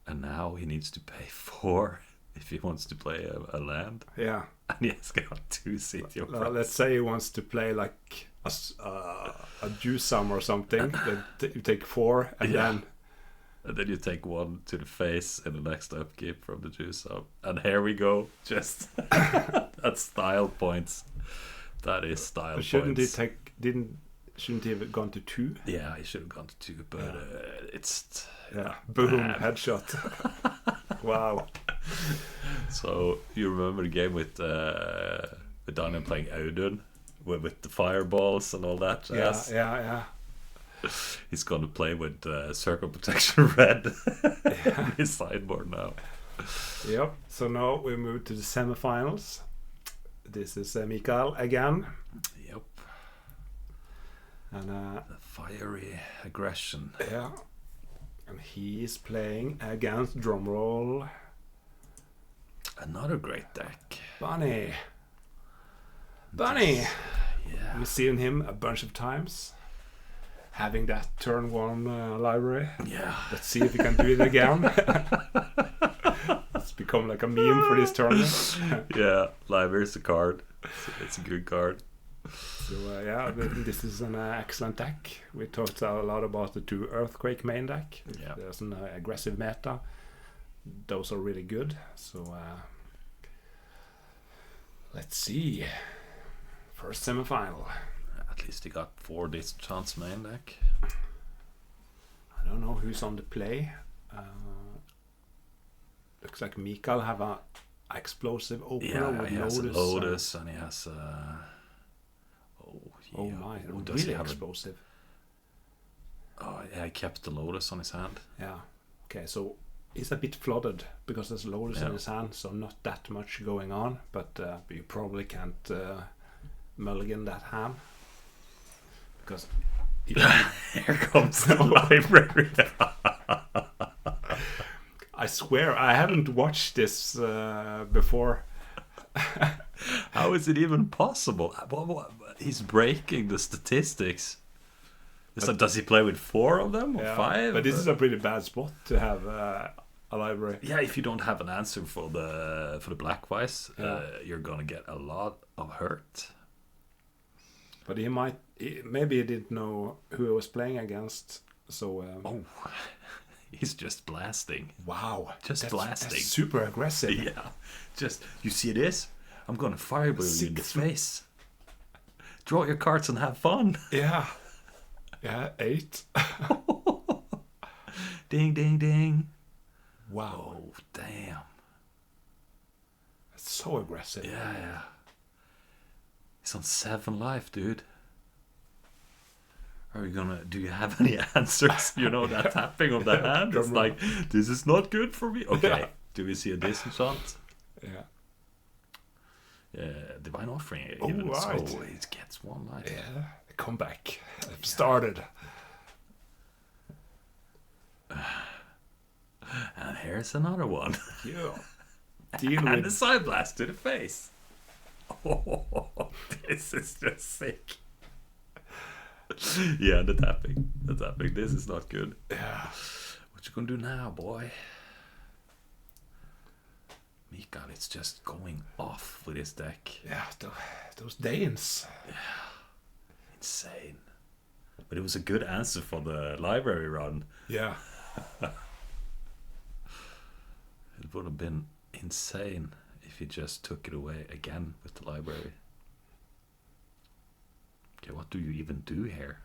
And now he needs to pay 4 if he wants to play a land. Yeah. And he has got 2 city of Price. Let's say he wants to play like a Jusam or something. That you take 4 and then... And then you take 1 to the face in the next upkeep from the Jusam. And here we go. Just that's style points. That is style points. Shouldn't he have gone to 2? Yeah, he should have gone to 2, but it's... Boom, headshot. Wow. So, you remember the game with Daniel playing Audun? With the fireballs and all that jazz? Yeah. He's gonna play with Circle Protection Red in his sideboard now. Yep, so now we move to the semifinals. This is Mikael again. Yep. And the fiery aggression. Yeah. And he is playing against, drumroll, another great deck. Bunny. Yeah. We've seen him a bunch of times. Having that turn 1 library. Yeah. Let's see if he can do it again. It's become like a meme for this tournament. Yeah, library is a card. It's a good card. So this is an excellent deck. We talked a lot about the 2 Earthquake main deck. Yeah. There's an aggressive meta. Those are really good. So let's see. First semifinal. At least he got 4 Discharge main deck. I don't know who's on the play. Looks like Mikael have a explosive opener with he has Lotus. a Lotus and he has a... Oh my, does he really have explosive. Oh yeah, he kept the Lotus on his hand. Yeah. Okay, so he's a bit flooded because there's Lotus in his hand, so not that much going on, but you probably can't mulligan that hand. Because here comes the library. I swear I haven't watched this before. How is it even possible? He's breaking the statistics. Does he play with 4 of them or 5? But this is a pretty bad spot to have a library. Yeah, if you don't have an answer for the black-wise, you're gonna get a lot of hurt. But maybe he didn't know who he was playing against. So he's just blasting. Wow, just blasting. That's super aggressive. Yeah, just you see this? I'm gonna fireball you in the face. Draw your cards and have fun. Yeah, 8. Ding, ding, ding. Wow. Oh, damn. That's so aggressive. Yeah. He's on 7 life, dude. Do you have any answers? You know, that tapping of the hand. It's like, this is not good for me. Okay. Yeah. Do we see a disenchant? Yeah. Divine Offering. Oh, even right. So it gets 1 life. Yeah. The comeback. I've started. And here's another one. Yeah. And a side blast to the face. Oh, this is just sick. Yeah, the tapping. This is not good. Yeah. What you gonna do now, boy? Mikael, it's just going off with his deck. Yeah, those Danes. Yeah. Insane. But it was a good answer for the library run. Yeah. It would have been insane if he just took it away again with the library. Okay, what do you even do here?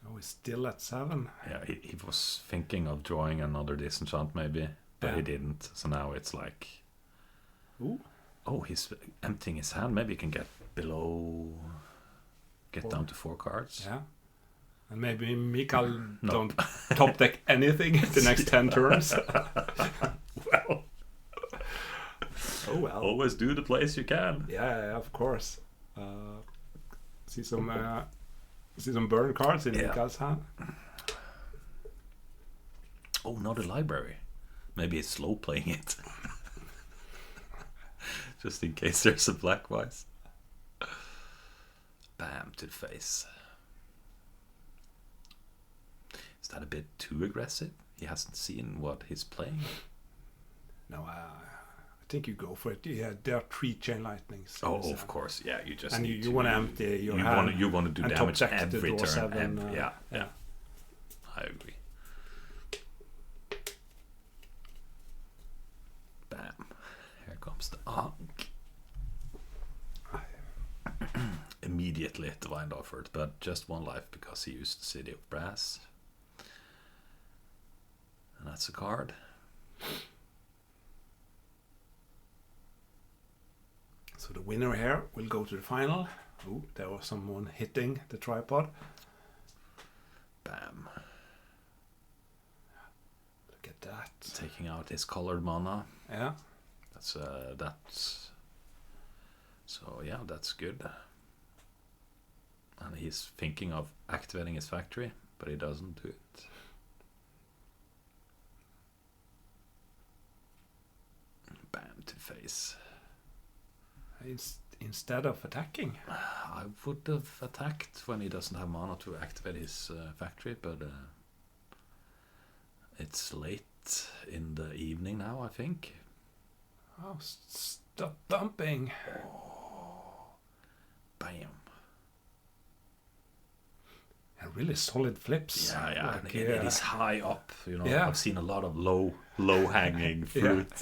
Oh, he's still at 7. Yeah, he was thinking of drawing another disenchant maybe, but Yeah. he didn't. So now it's like, Ooh. oh, he's emptying his hand. Maybe he can get below, get 4. down to 4 cards. Yeah. And maybe Mikael No. don't top deck anything the next 10 turns. Well, Oh well. always do the plays you can. Yeah, of course. See some burn cards in Yeah. Mikael's hand. Oh, not a library. Maybe he's slow playing it. Just in case there's a black wise. Bam, to the face. Is that a bit too aggressive? He hasn't seen what he's playing. No, I think you go for it. Yeah, there are 3 chain lightnings. Oh, of course. Yeah, you just And need you want to empty your you hand. you want to do and damage top deck to every draw turn. 7, yeah. yeah. I agree. Bam. Here comes the Ankh. Immediately Divine offered, but just 1 life because he used City of Brass. And that's a card. So the winner here will go to the final. Oh, there was someone hitting the tripod. Bam. Look at that. Taking out his colored mana. Yeah. That's so yeah, that's good. And he's thinking of activating his factory, but he doesn't do it. Bam, to face. Instead of attacking. I would have attacked when he doesn't have mana to activate his factory, but it's late in the evening now, I think. Oh, stop bumping. Bam. And really solid flips. Yeah. Like, It is high up. You know, Yeah. I've seen a lot of low hanging Yeah. fruit.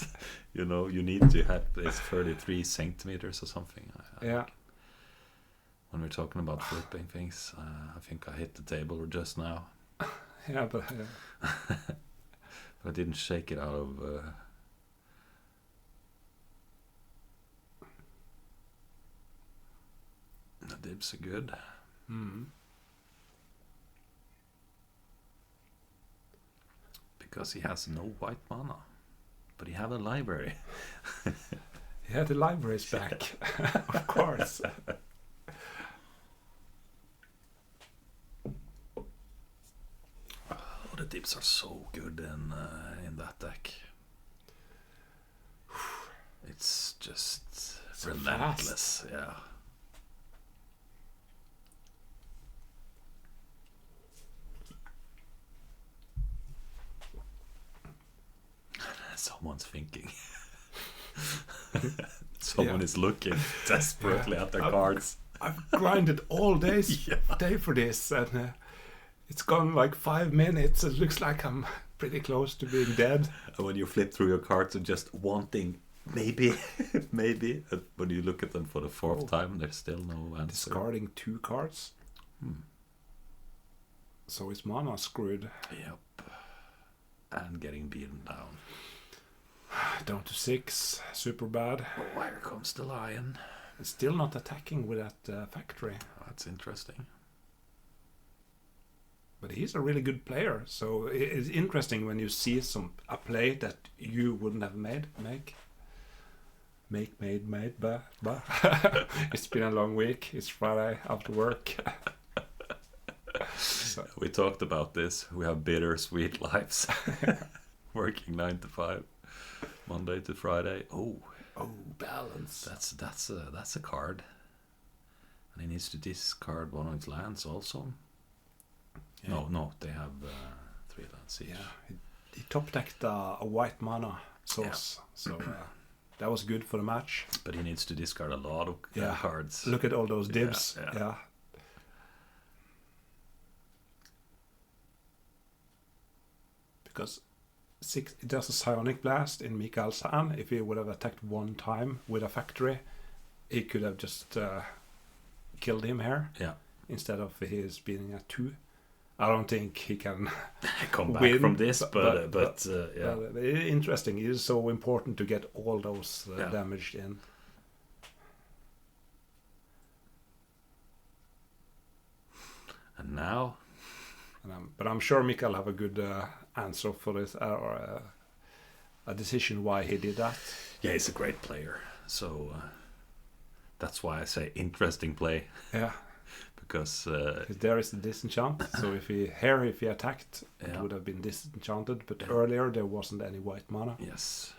You know, you need to have this 33 centimeters or something. Yeah. When we're talking about flipping things, I think I hit the table just now, Yeah, but but I didn't shake it out of. The dibs are good. Because he has no white mana, but he have a library. yeah, the library's back. Of course. Oh, the dips are so good in that deck. It's just So relentless. Yeah. Someone's thinking. Someone Yeah. is looking desperately at their cards. I've grinded all day for this, and it's gone like 5 minutes. It looks like I'm pretty close to being dead. And when you flip through your cards and just wanting maybe, when you look at them for the 4th time, there's still no answer. Discarding 2 cards. So is mana screwed. Yep. And getting beaten down. Down to 6. Super bad. Oh, here comes the lion. It's still not attacking with that factory. That's interesting. But he's a really good player. So it's interesting when you see a play that you wouldn't have made. But it's been a long week. It's Friday after work. So. We talked about this. We have bittersweet lives. Working 9 to 5, Monday to Friday. Oh, balance. That's a card. And he needs to discard one of his lands also. Yeah. No, they have 3 lands each. Yeah, he top decked a white mana source, so that was good for the match. But he needs to discard a lot of cards. Look at all those dibs. Yeah. because it does a psionic blast in Mikael's hand. If he would have attacked one time with a factory, he could have just killed him here. Yeah. Instead of his being at 2. I don't think he can come back win, from this, but yeah. But interesting. It is so important to get all those damaged in. And now, but I'm sure Mikael have a good answer for this, or a decision why he did that. Yeah, he's a great player, so that's why I say interesting play. Yeah. Because there is the disenchant, so if he attacked, it would have been disenchanted. But earlier there wasn't any white mana. Yes.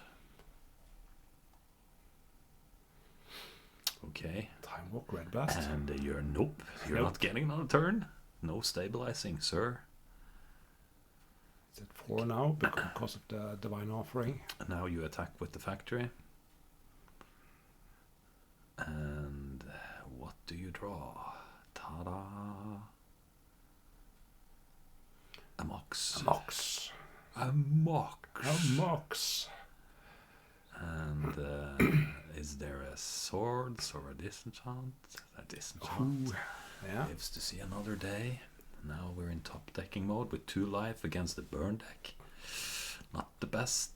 Okay. Time walk, red blast. And you're not getting another turn. No stabilizing, sir. It's at 4 now because of the divine offering. And now you attack with the factory. And what do you draw? Ta-da! A Mox. And is there a swords or a disenchant? A disenchant. Yeah. Lives to see another day. Now we're in top decking mode with 2 life against the burn deck. Not the best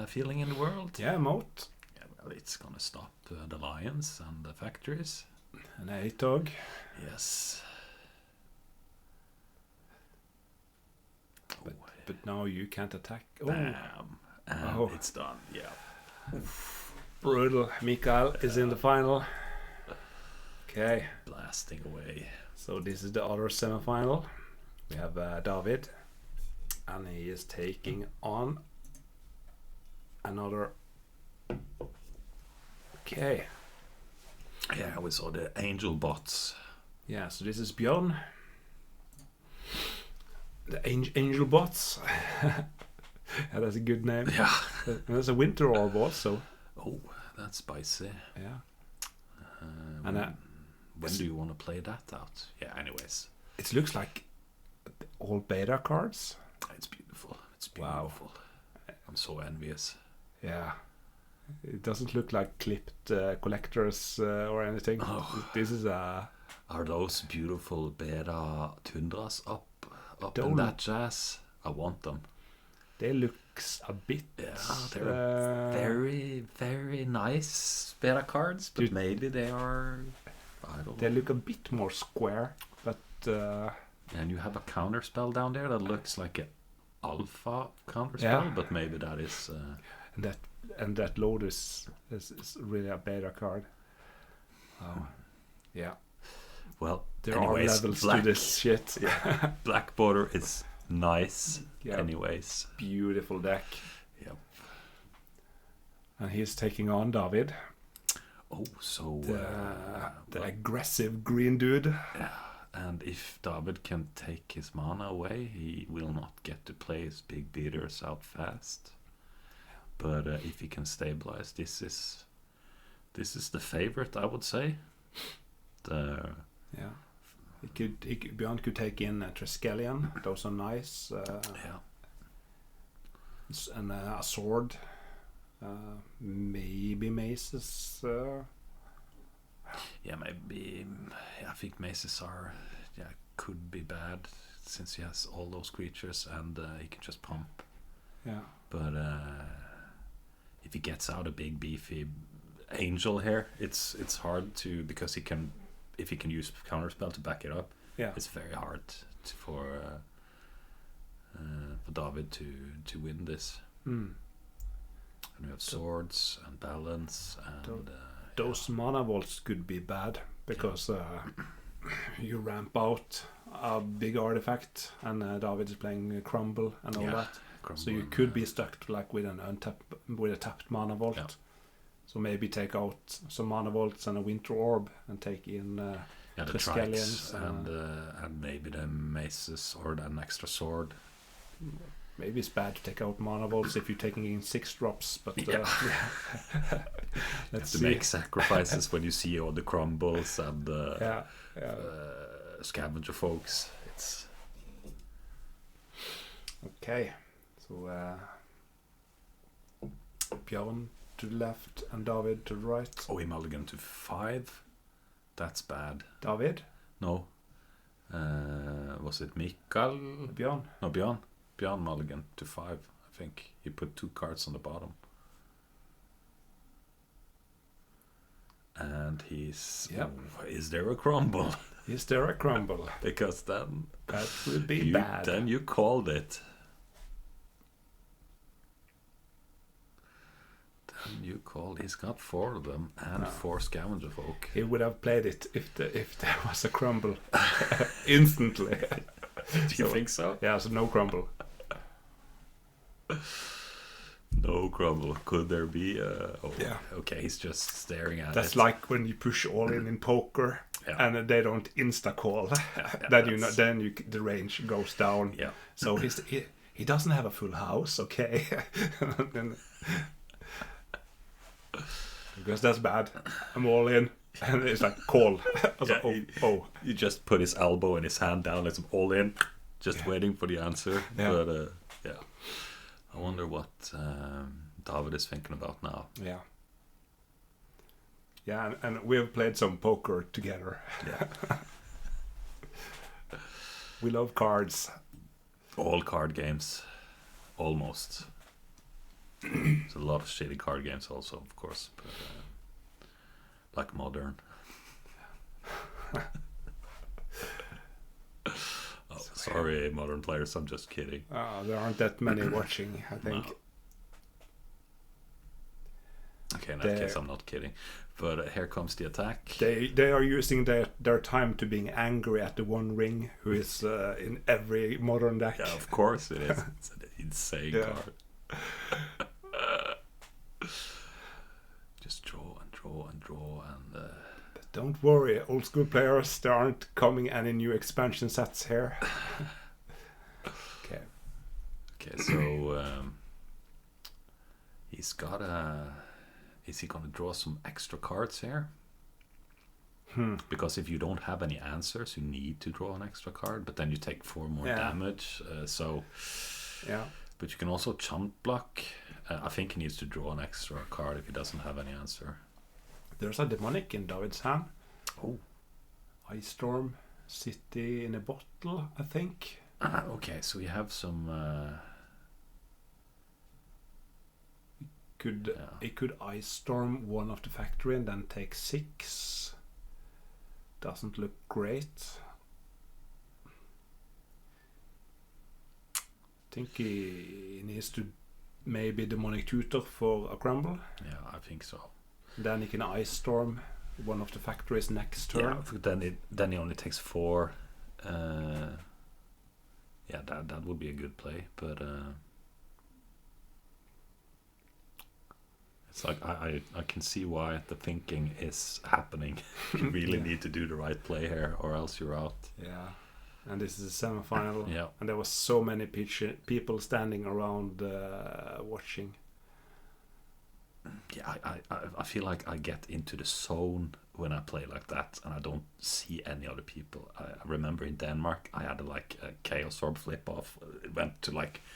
feeling in the world. Yeah, moat. Yeah, well, it's gonna stop the lions and the factories. An 8 dog. Yes. But now you can't attack. Bam. And it's done. Yeah. Brutal. Mikael is in the final. Okay. Blasting away. So this is the other semifinal. We have David. And he is taking on another. Okay. Yeah, we saw the angel bots. Yeah, so this is Björn. The angel bots. Yeah, that's a good name. Yeah. There's a winter orb also. Oh, that's spicy. Yeah. When do you want to play that out? Yeah, anyways. It looks like all beta cards. It's beautiful. It's beautiful. Wow. I'm so envious. Yeah. It doesn't look like clipped collectors or anything. Oh. This is a... Are those beautiful beta tundras up in that jazz? I want them. They look a bit... Yeah, they're very, very nice beta cards, but maybe they are... I don't know. They look a bit more square, but... And you have a counter spell down there that looks like an alpha counter spell, but maybe that is... And that Lotus is really a beta card. Yeah. Well, there anyways, are levels to this shit. Yeah. Black border is nice. Yeah. Anyways. Beautiful deck. Yep. And he's taking on David. Oh, so... the aggressive green dude. Yeah. And if David can take his mana away, he will not get to play his big beaters out fast. But if he can stabilize, this is the favorite, I would say. Yeah, Björn could take in a Triskelion. Those are nice. Yeah. And a sword. Maybe maces. Yeah, maybe. I think maces are could be bad since he has all those creatures and he can just pump. Yeah. But if he gets out a big beefy angel here, it's hard to, because if he can use counterspell to back it up. Yeah. It's very hard for David to win this. Mm. And we have swords and balance and those mana vaults could be bad because you ramp out a big artifact and David is playing Crumble and all that. Crumble, so you could be stuck with a tapped mana vault. Yeah. So maybe take out some mana vaults and a winter orb and take in the Triskelions and maybe the maces or an extra sword. Maybe it's bad to take out mana vaults if you're taking in 6 drops, but let's make sacrifices when you see all the crumbles and scavenger folks. It's okay. So So Björn to the left and David to the right. Oh, he mulliganed to 5. That's bad. David? No. Was it Mikael? Björn? No, Björn. Björn mulliganed to 5. I think he put 2 cards on the bottom. And he's... Yep. Oh, is there a crumble? Is there a crumble? Because then... That would be bad. Then you called it. Then you called... He's got 4 of them and 4 scavenger folk. He would have played it if there was a crumble instantly. Do you think so? Yeah, so no crumble. No crumble. Could there be a... Oh, yeah. Okay, he's just staring at That's it. like when you push all in poker and they don't insta call. Then the range goes down. Yeah. So he doesn't have a full house, okay? Because that's bad. I'm all in. And it's like call. He just put his elbow and his hand down. It's all in. Just waiting for the answer. Yeah. But I wonder what David is thinking about now. Yeah. Yeah, and we've played some poker together. Yeah. We love cards. All card games. Almost. There's a lot of shitty card games also, of course. But, like Modern. Sorry, Modern players, I'm just kidding. There aren't that many watching, I think. No. Okay, in that case, I'm not kidding. But here comes the attack. They are using their time to being angry at the One Ring, who is in every Modern deck. Yeah, of course it is. It's an insane card. Just draw and draw and draw and... Don't worry, old school players, there aren't coming any new expansion sets here. Okay. Okay, so he's got a... Is he going to draw some extra cards here? Because if you don't have any answers, you need to draw an extra card, but then you take 4 more damage. Yeah. But you can also chump block. I think he needs to draw an extra card if he doesn't have any answer. There's a demonic in David's hand. Oh. Ice Storm, City in a Bottle, I think. Okay, so we have some... It could Ice Storm one of the factory and then take 6. Doesn't look great. I think he needs to maybe Demonic Tutor for a crumble. Yeah, I think so. Then he can Ice Storm one of the factories next turn. Yeah, then he only takes 4. Yeah, that would be a good play, but it's like I can see why the thinking is happening. You really need to do the right play here, or else you're out. Yeah, and this is a semi-final. Yeah, and there was so many people standing around watching. Yeah, I feel like I get into the zone when I play like that, and I don't see any other people. I remember in Denmark, I had a Chaos Orb flip off. It went to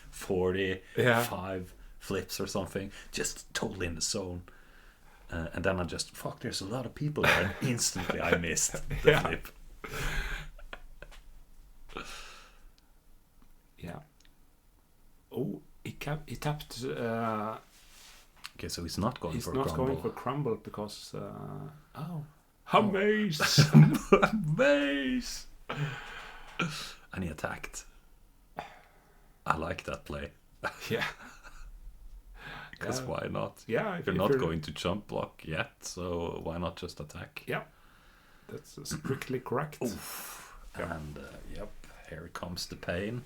45 flips or something, just totally in the zone. And then I just, there's a lot of people there, and instantly I missed the flip. Yeah. Oh, he tapped... Okay, so he's not going for crumble. He's not going for crumble because... Amaze! Amaze! And he attacked. I like that play. Yeah. Because why not? Yeah. You're not going to jump block yet, so why not just attack? Yeah. That's strictly correct. Oof. And, here comes the pain.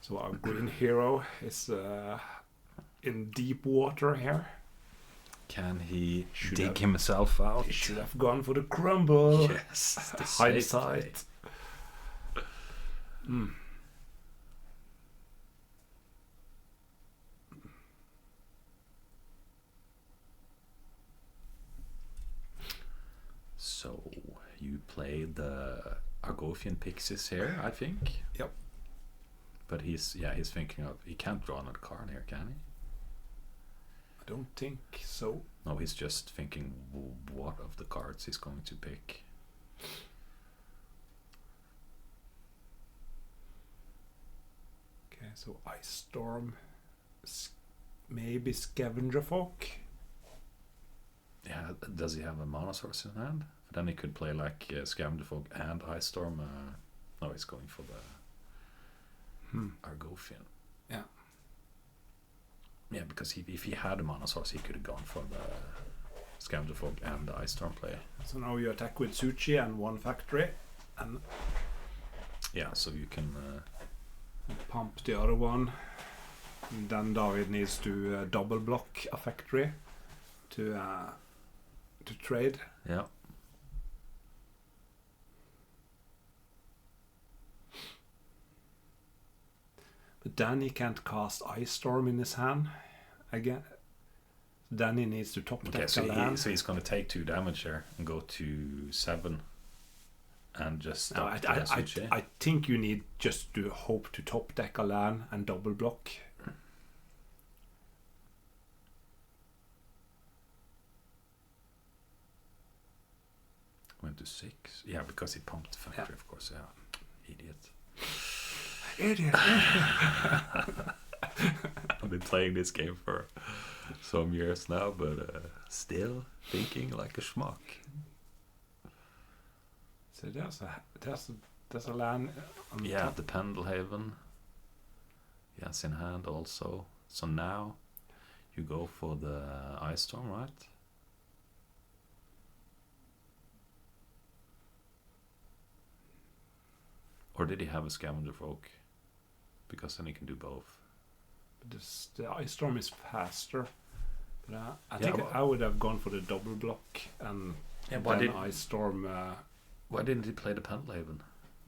So our green hero is... in deep water here. Can he dig himself out? He should have gone for the crumble. Yes, the hindsight. So you play the Argothian Pixies here, I think. Yep. But he's thinking of, he can't draw another card here, can he? I don't think so. No, he's just thinking what of the cards he's going to pick. Okay, so Ice Storm, maybe Scavenger Folk. Yeah, does he have a mana source in hand? Then he could play like Scavenger Folk and Ice Storm. No, he's going for the Argothian. Yeah. Yeah, because if he had a mana source, he could have gone for the Scavenger Folk and the Ice Storm play. So now you attack with Suchi and one factory, and yeah, so you can pump the other one. And then David needs to double block a factory to trade. Yeah. But then he can't cast Ice Storm in his hand again. Then he needs to top deck so a land. he's going to take 2 damage here and go to 7 and just No, stop I think you need just to hope to top deck a land and double block. Went to 6. Yeah, because he pumped the factory, of course. Yeah, idiot. Idiot. I've been playing this game for some years now, but still thinking like a schmuck. So there's a land on the top. The Pendelhaven. Yes, in hand also. So now you go for the Ice Storm, right? Or did he have a Scavenger Folk? Because then he can do both. But the Ice Storm is faster. But I think I would have gone for the double block and then Ice Storm. Why didn't he play the Pendelhaven?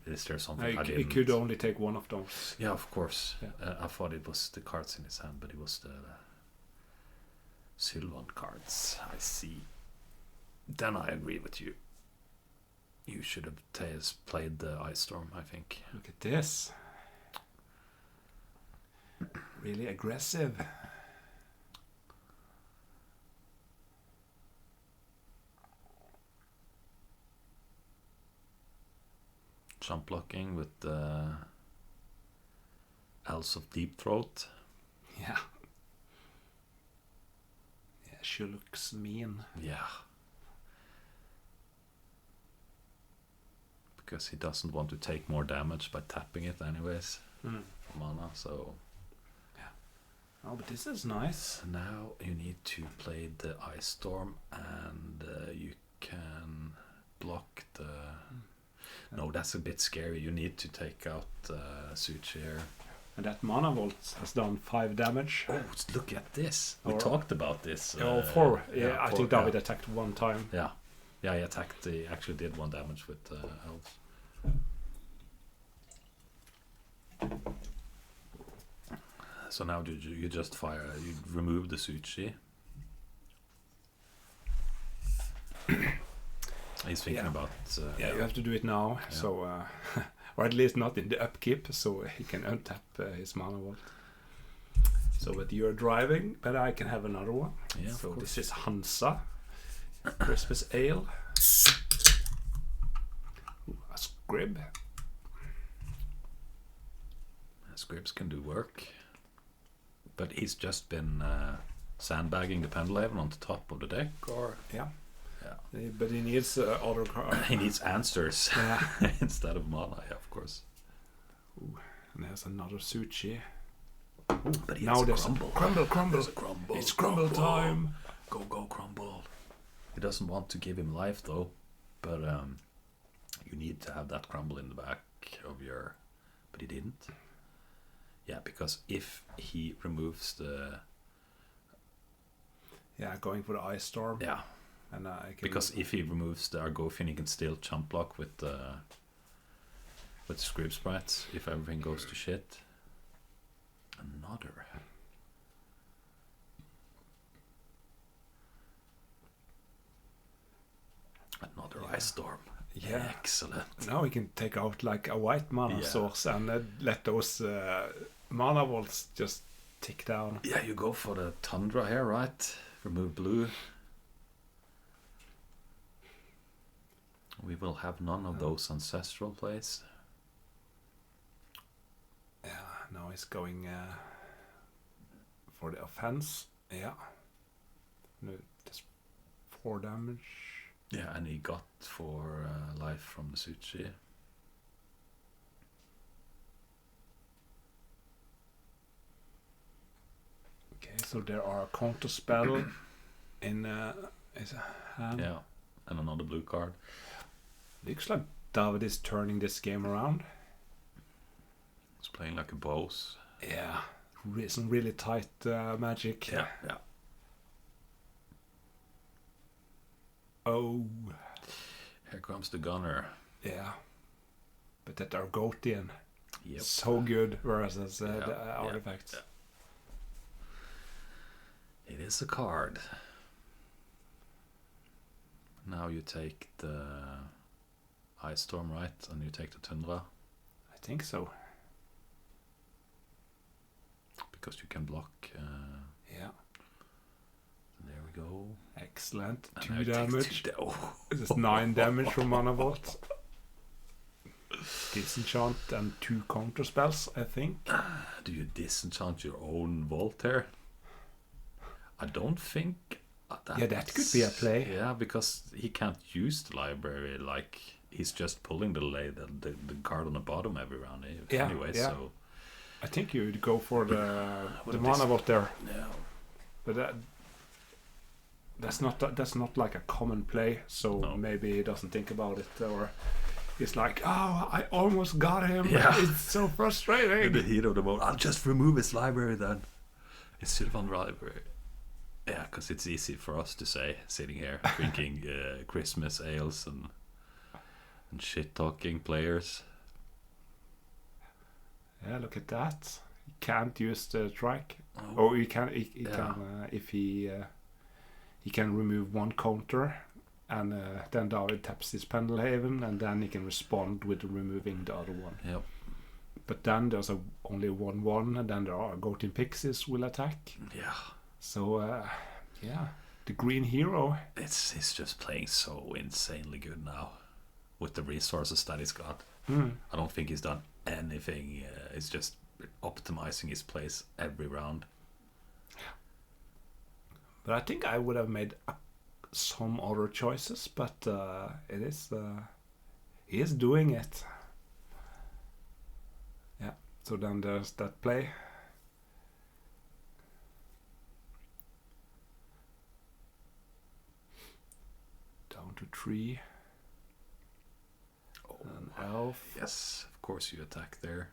Is there something I didn't? He could only take one of those. Yeah, of course. Yeah. I thought it was the cards in his hand, but it was the Sylvan cards. I see. Then I agree with you. You should have played the Ice Storm, I think. Look at this. Really aggressive. Jump blocking with the Elves of Deep Throat. Yeah. Yeah, she looks mean. Yeah. Because he doesn't want to take more damage by tapping it anyways. For mana, so... Oh, but this is nice. Now you need to play the Ice Storm and you can block the... No, that's a bit scary. You need to take out Suchi here. And that Mana Vault has done 5 damage. Oh, look at this. We talked about this. 4. Yeah, I 4, think David attacked 1 time. Yeah. Yeah, he attacked. He actually did 1 damage with elves. So now you just fire. You remove the Suchi. He's thinking about... you have to do it now. Yeah. So, or at least not in the upkeep, so he can untap his Mana Vault. So, but you're driving, but I can have another one. Yeah, so this is Hansa. Christmas Ale. Ooh, a Scrib. Scribs can do work. But he's just been sandbagging the Pendelhaven on the top of the deck, or... Yeah. But he needs other cards. He needs answers instead of mana, yeah, of course. Ooh, and there's another Suchi. Ooh, but he now has there's crumble. Crumble. There's a crumble. It's crumble time. Go, crumble. He doesn't want to give him life, though. But you need to have that crumble in the back of your... But he didn't. Yeah, because if he removes the... Yeah, going for the Ice Storm. Yeah. And I can... Because if he removes the Argothian, he can still chump block with the Scrib Sprites if everything goes to shit. Another Ice Storm. Yeah. Excellent. Now we can take out like a white mana source and let those mana vaults just tick down. Yeah, you go for the Tundra here, right? Remove blue. We will have none of those ancestral plays. Yeah, now he's going for the offense. Yeah. No, just 4 damage. Yeah, and he got 4 life from the Suchi. Okay, so there are a counter spell in his hand. Yeah, and another blue card. Looks like David is turning this game around. He's playing like a boss. Yeah, some really tight magic. Yeah. Oh. Here comes the gunner. Yeah. But that Argotian. Yep. So good versus the artifacts. Yeah. It is a card. Now you take the Ice Storm, right? And you take the Tundra. I think so. Because you can block. Yeah. There we go. Excellent. And 2 damage. Oh. It's 9 damage from Mana Vault. Disenchant and 2 counter spells, I think. Do you disenchant your own vault here? I don't think. Yeah, that could be a play. Yeah, because he can't use the library. Like he's just pulling the card on the bottom every round anyway. Yeah. So I think you'd go for the Mana Vault there. Yeah. But that's not like a common play. So No. maybe he doesn't think about it, or he's like, "Oh, I almost got him. Yeah. It's so frustrating." In the heat of the moment, I'll just remove his library then. It's Sylvan library. Yeah, because it's easy for us to say, sitting here drinking Christmas ales and shit talking players. Yeah, look at that. He can't use the trike. Oh. Or he can if he can remove 1 counter, and then David taps his Pendelhaven, and then he can respond with removing the other one. Yep. But then there's only 1/1, and then there are Goatin Pixies will attack. Yeah. So the green hero. He's just playing so insanely good now with the resources that he's got. Mm. I don't think he's done anything. He's just optimizing his plays every round. But I think I would have made some other choices, but it is he is doing it. Yeah. So then there's that play. Down to 3. Oh, An elf. yes, of course you attack there.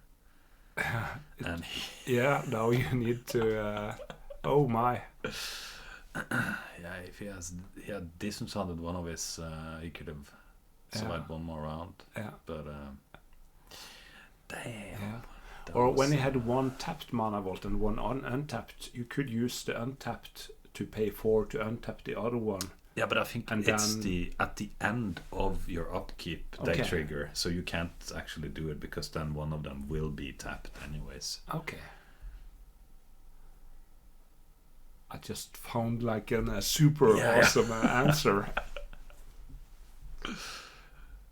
And yeah, now you need to. Oh my! Yeah, if he had disenchanted one of his, he could have survived one more round. Yeah, but damn. Yeah. Or when he had 1 tapped Mana Vault and 1 untapped, you could use the untapped to pay 4 to untap the other one. Yeah, but I think it's at the end of your upkeep they trigger, so you can't actually do it because then one of them will be tapped anyways. Okay. I just found like a super awesome answer.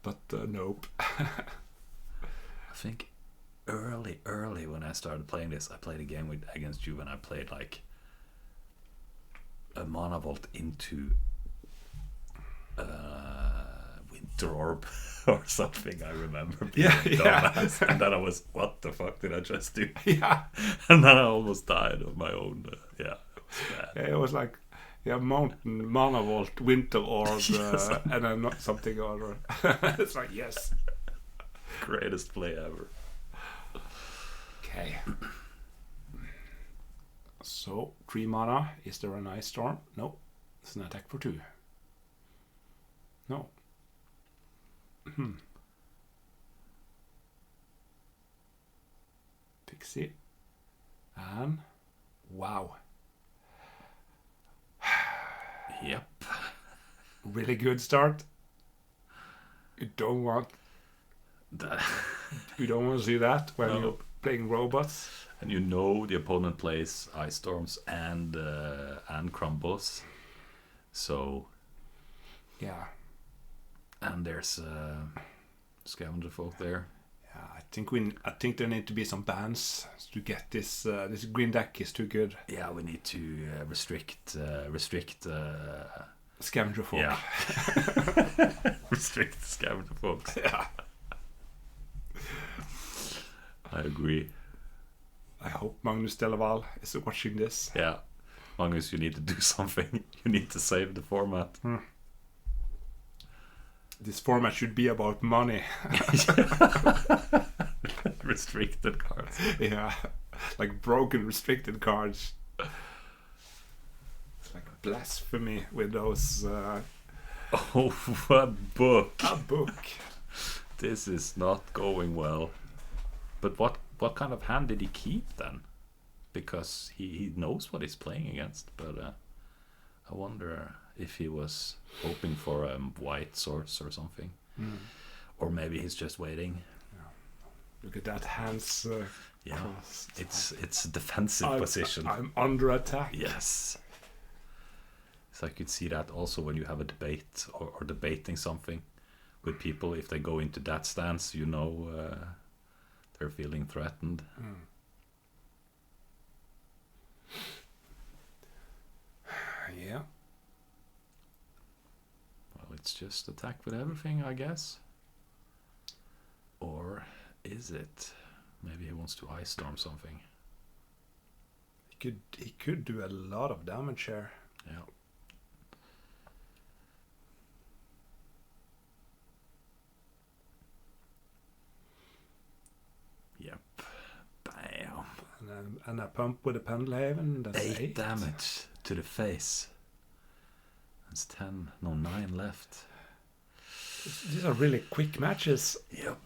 But nope. I think early when I started playing this, I played a game against you when I played like a Mana Vault into Winter Orb or something. I remember being dumbass. And then I was, what the fuck did I just do? Yeah. And then I almost died of my own It was like Mountain, Mana Vault, Winter Orb, and then not something other. It's like, yes. Greatest play ever. Okay. So 3 mana. Is there an Ice Storm? No. It's an attack for 2. No. Pixie. And wow. Yep. Really good start. You don't want That, you don't want to see that when No. you're playing robots. and you know the opponent plays Ice Storms and Crumbles. So, Yeah. and there's Scavenger Folk there. Yeah, I think there need to be some bans to get this. This green deck is too good. Yeah, we need to restrict. Scavenger folk. Yeah, restrict Scavenger Folks. Yeah. I agree. I hope Magnus Delaval is watching this. Yeah, Magnus, you need to do something. You need to save the format. This format should be about money. Restricted cards. Yeah, like broken restricted cards. It's like blasphemy with those. Oh, what book! A book. This is not going well. But what kind of hand did he keep then? Because he knows what he's playing against. But I wonder if he was hoping for a white source or something. Or maybe he's just waiting. Look at that hands. Yeah, crossed. it's a defensive position. I'm under attack. Yes. So I could see that also when you have a debate or debating something with people. If they go into that stance, you know they're feeling threatened. Yeah. Well, it's just attack with everything, I guess. Or is it? Maybe he wants to Ice Storm something. He could do a lot of damage here. Yeah. Yep. Bam. And a pump with a Pendelhaven. That's 8 damage to the face. That's 10, no 9 left. These are really quick matches. Yep.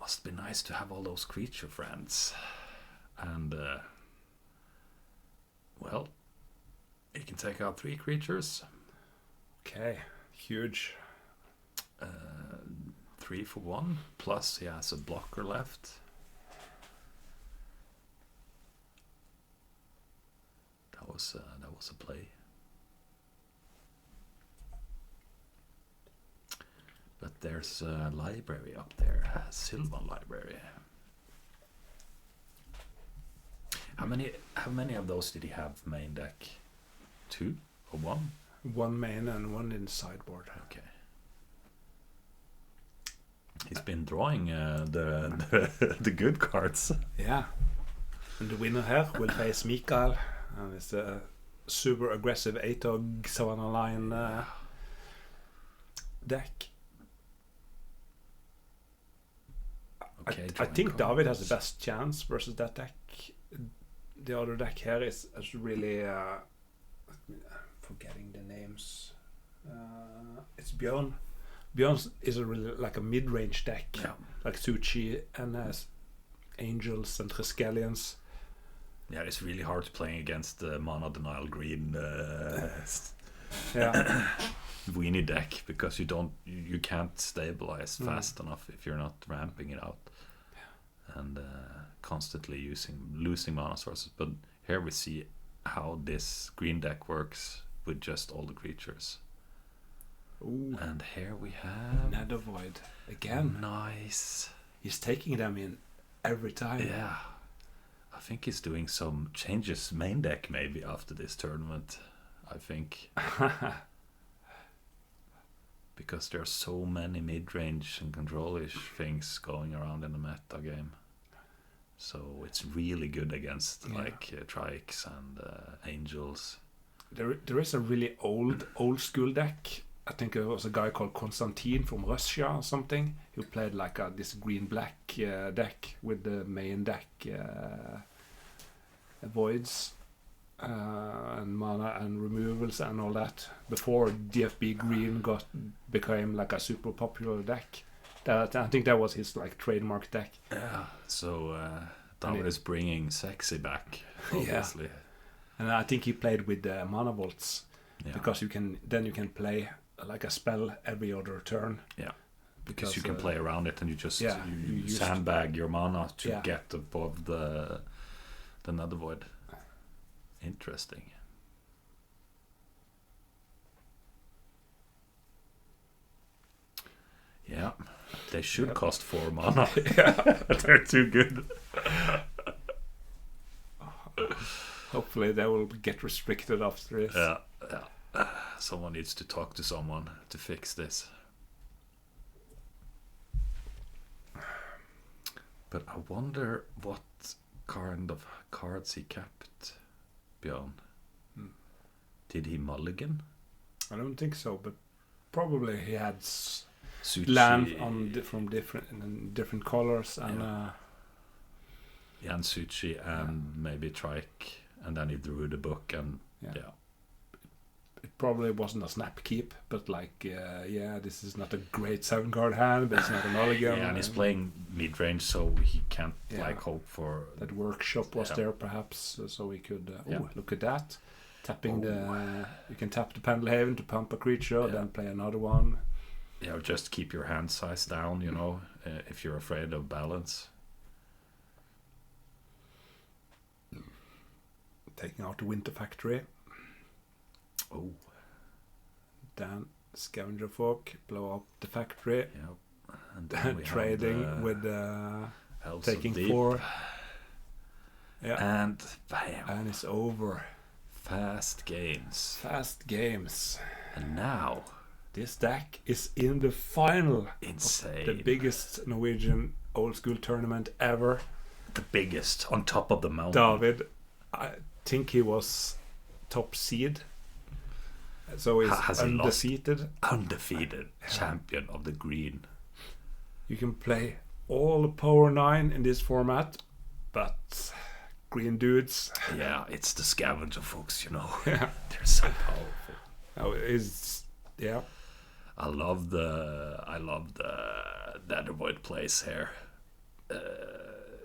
Must be nice to have all those creature friends. And, well, you can take out 3 creatures. Okay, huge. 3 for 1. Plus he has a blocker left. That was a play. But there's a library up there, a Sylvan library. How many of those did he have main deck? 2 or 1? 1 main and 1 in sideboard. Okay. He's been drawing the good cards. Yeah. And the winner here will face Mikael. And it's a super aggressive 8-og Savannah Lion deck. Okay, I think drawing David has cards. the best chance versus that deck. The other deck here is really forgetting the names. It's Björn. Björn is a really like a mid-range deck, Yeah. like Suchi and has Angels and Triskelions. Yeah, it's really hard to play against the Mana Denial Green Yeah, weenie deck because you can't stabilize fast enough if you're not ramping it out and constantly losing mana sources. But here we see how this green deck works with just all the creatures. Ooh, And here we have Nether Void again. nice. He's taking them in every time. Yeah, I think he's doing some changes main deck maybe after this tournament. I think. Because there are so many mid-range and control-ish things going around in the meta game. So it's really good against like Trikes and Angels. There is a really old school deck. I think there was a guy called Konstantin from Russia or something who played like this green-black deck with the main deck voids and mana and removals and all that before DFB green became like a super popular deck. I think that was his like trademark deck. Yeah. So David is bringing sexy back, obviously. And I think he played with mana vaults Yeah. because you can play like a spell every other turn. Yeah. Because you can play around it, and you just yeah, you sandbag your mana to yeah. get above the Nether Void. Interesting. Yeah, they should cost 4 mana. They're too good. Hopefully they will get restricted after this. Yeah. Someone needs to talk to someone to fix this. But I wonder what kind of cards he kept, Björn. Did he mulligan? I don't think so, but probably he had Sushi. land from different colors and and Sushi and maybe Trike, and then he drew the book and It probably wasn't a snap keep, but like this is not a great 7-card hand, but it's not a mulligan. Yeah, and he's playing mid range, so he can't like hope for that. Workshop was there perhaps, so he could. Look at that! Tapping you can tap the Pendelhaven to pump a creature, then play another one. Yeah, or just keep your hand size down, you know, if you're afraid of balance. Taking out the Winter Factory. Oh. Then Scavenger Folk, blow up the factory. Yeah. And then trading with taking Deep. 4. Yeah. And bam. And it's over. Fast games. And now this deck is in the final. Insane. The biggest Norwegian old school tournament ever. The biggest, on top of the mountain. David, I think he was top seed. So he's undefeated. Champion of the green. You can play all the power 9 in this format, but green dudes. Yeah, it's the Scavenger folks, you know. Yeah. They're so powerful. Oh, it's I love the Nether Void plays here.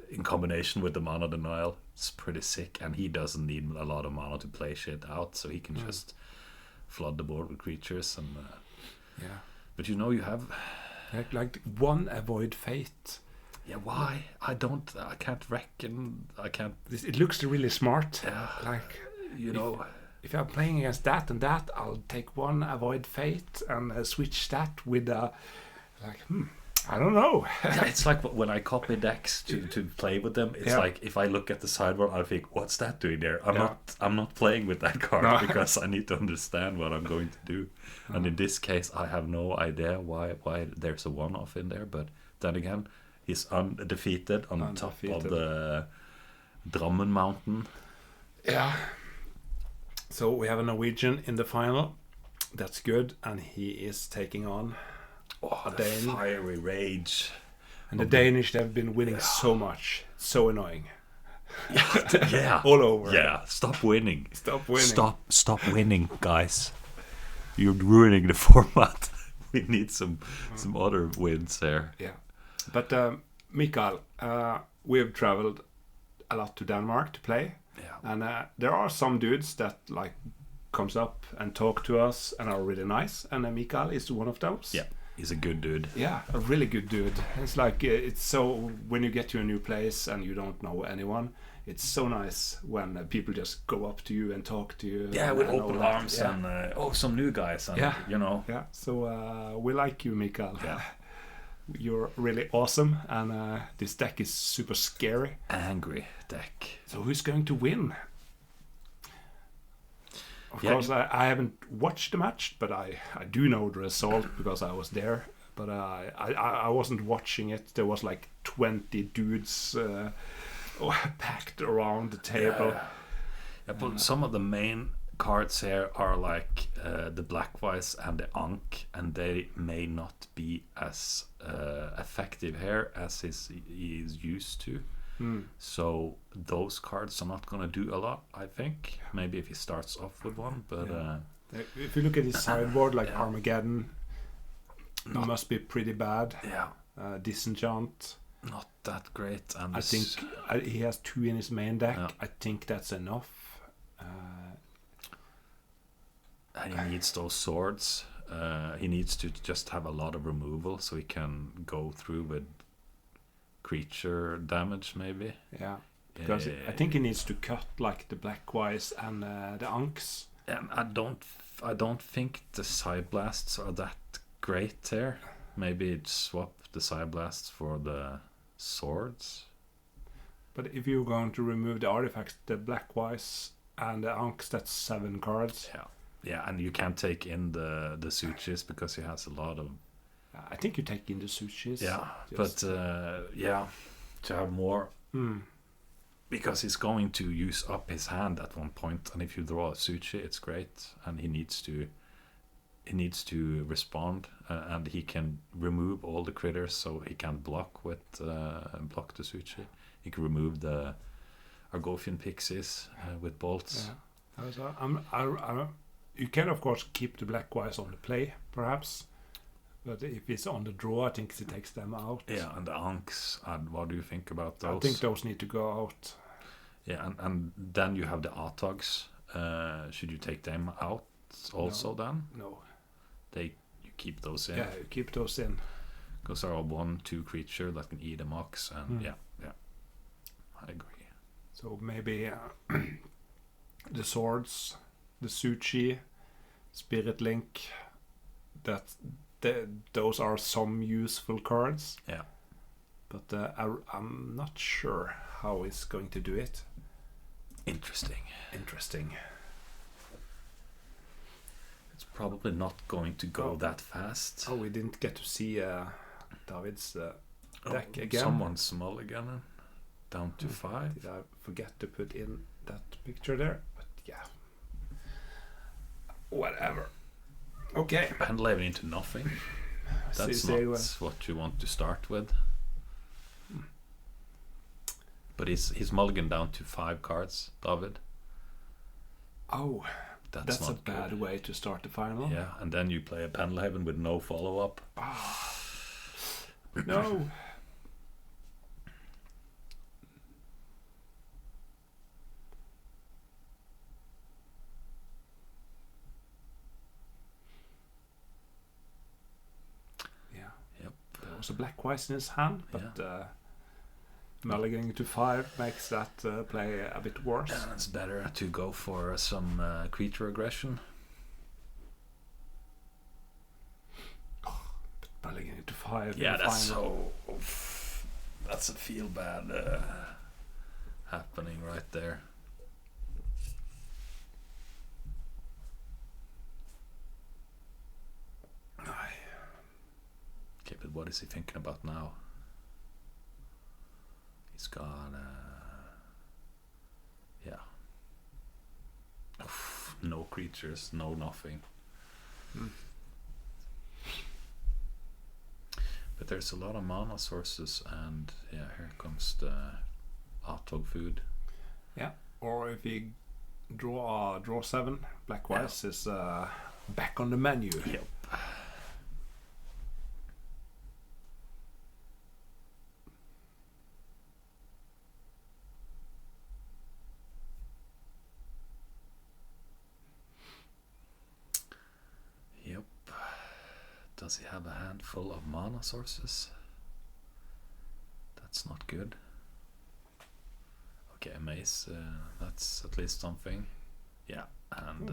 In combination with the mana denial, it's pretty sick, and he doesn't need a lot of mana to play shit out, so he can just flood the board with creatures and but you know, you have like one avoid fate. Yeah, why? I can't reckon. I can't. It looks really smart. Yeah, like, you know, if I'm playing against that and that, I'll take one avoid fate and switch that with I don't know. Yeah, it's like when I copy decks to play with them. It's like if I look at the sideboard, I think, what's that doing there? I'm not playing with that card because I need to understand what I'm going to do. And in this case, I have no idea why there's a 1-off in there. But then again, he's undefeated on top of the Drammen Mountain. Yeah. So we have a Norwegian in the final. That's good, and he is taking on a fiery rage. And the Danish, they've been winning so much. So annoying. Yeah. All over. Yeah. Stop winning. Stop winning, guys. You're ruining the format. We need some other wins here. Yeah. But Mikael, we have traveled a lot to Denmark to play. Yeah. And there are some dudes that like comes up and talk to us and are really nice. And Mikael is one of those. Yeah. He's a good dude. Yeah, a really good dude. It's like, it's so, when you get to a new place and you don't know anyone, it's so nice when people just go up to you and talk to you. Yeah, with open arms and, some new guys. And, you know. Yeah, so we like you, Mikael. Yeah. You're really awesome, and this deck is super scary. Angry deck. So who's going to win? Of course, I haven't watched the match, but I do know the result because I was there. But I wasn't watching it. There was like 20 dudes packed around the table. Yeah, but some of the main cards here are like the Blackwise and the Ankh, and they may not be as effective here as he is used to. So those cards are not going to do a lot, I think. Maybe if he starts off with one, but if you look at his sideboard, like Armageddon must be pretty bad. Yeah, Disenchant, not that great. And I think he has 2 in his main deck. I think that's enough. And he needs those swords. He needs to just have a lot of removal so he can go through with creature damage, maybe. Yeah, because I think he needs to cut like the Blackwise and the Ankhs. And I don't think the Side Blasts are that great here. Maybe swap the Side Blasts for the swords. But if you're going to remove the artifacts, the Blackwise and the Ankhs, that's 7 cards. Yeah, and you can't take in the Suchis because he has a lot of... I think you take in the Suchis. Yeah, but to have more... Because he's going to use up his hand at one point, and if you draw a Suchi, it's great, and he needs to respond, and he can remove all the critters, so he can block the Suchi. He can remove the Argothian Pixies with bolts. Yeah. You can of course keep the Blackwise on the play, perhaps, but if it's on the draw, I think he takes them out. Yeah, and the Ankhs, and what do you think about those? I think those need to go out. Yeah, and then you have the Artogs. Should you take them out also then? No. You keep those in? Yeah, you keep those in. Because there are 1-2 creature that can eat a Mox, and yeah, I agree. So maybe the swords, the Suchi, Spirit Link, those are some useful cards. Yeah. But I'm not sure how he's going to do it. Interesting. It's probably not going to go that fast. Oh, we didn't get to see David's deck again. Someone's mulliganing down to 5. Did I forget to put in that picture there? But yeah. Whatever. Okay. Penleven into nothing. That's not what you want to start with. But he's mulligan down to 5 cards, David. Oh, that's not a bad good. way to start the final. Yeah, and then you play a Penleven with no follow-up. No. Yeah. Yep. There was a Blackwise in his hand, but mulliganing to 5 makes that play a bit worse. And it's better to go for some creature aggression. Mulliganing to 5. Yeah, that's that's a feel bad happening right there. Okay, but what is he thinking about now? He's got no creatures, no nothing. But there's a lot of mana sources, and yeah, here comes the Artog food. Yeah, or if you draw 7, Blackwise is back on the menu. Yep. Does he have a handful of mana sources? That's not good. Okay, a mace, that's at least something. Yeah, and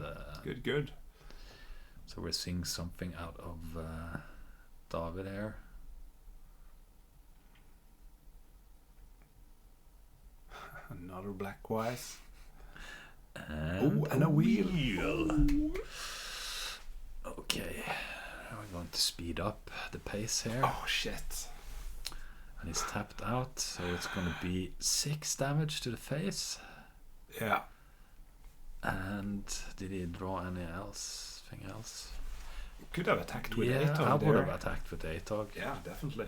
Good. So we're seeing something out of David here. Another Blackwise. And a wheel. Okay. We're going to speed up the pace here. Oh shit. And he's tapped out, so it's going to be 6 damage to the face. Yeah. And did he draw anything else? Could have attacked with ATOG. ATOG. I would have attacked with ATOG. Yeah, definitely.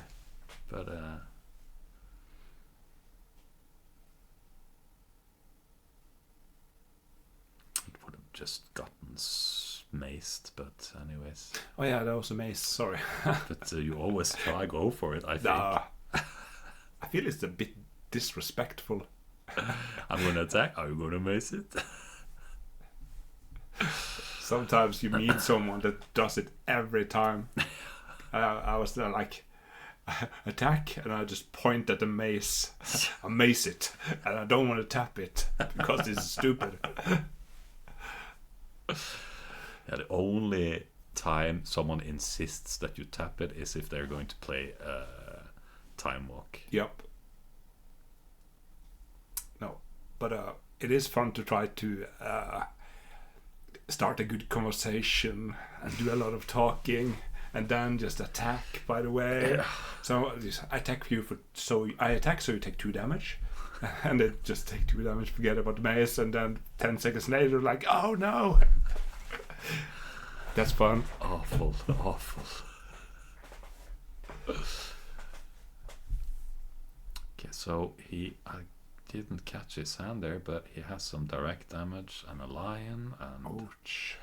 But it would have just gotten maced, but anyways. Oh yeah, that was a mace, sorry. But you always go for it, I think. Nah. I feel it's a bit disrespectful. I'm gonna attack. Are you gonna mace it? Sometimes you meet someone that does it every time. I was there like, attack, and I just point at the mace. I mace it, and I don't want to tap it because it's stupid. Yeah, the only time someone insists that you tap it is if they're going to play Time Walk. Yep. No, but it is fun to try to start a good conversation and do a lot of talking, and then just attack. By the way, Yeah. so I attack you so you take 2 damage, and then just take 2 damage. Forget about the mace, and then 10 seconds later, like, oh no. That's fun. Awful. Okay, so I didn't catch his hand there, but he has some direct damage and a lion and Ouch.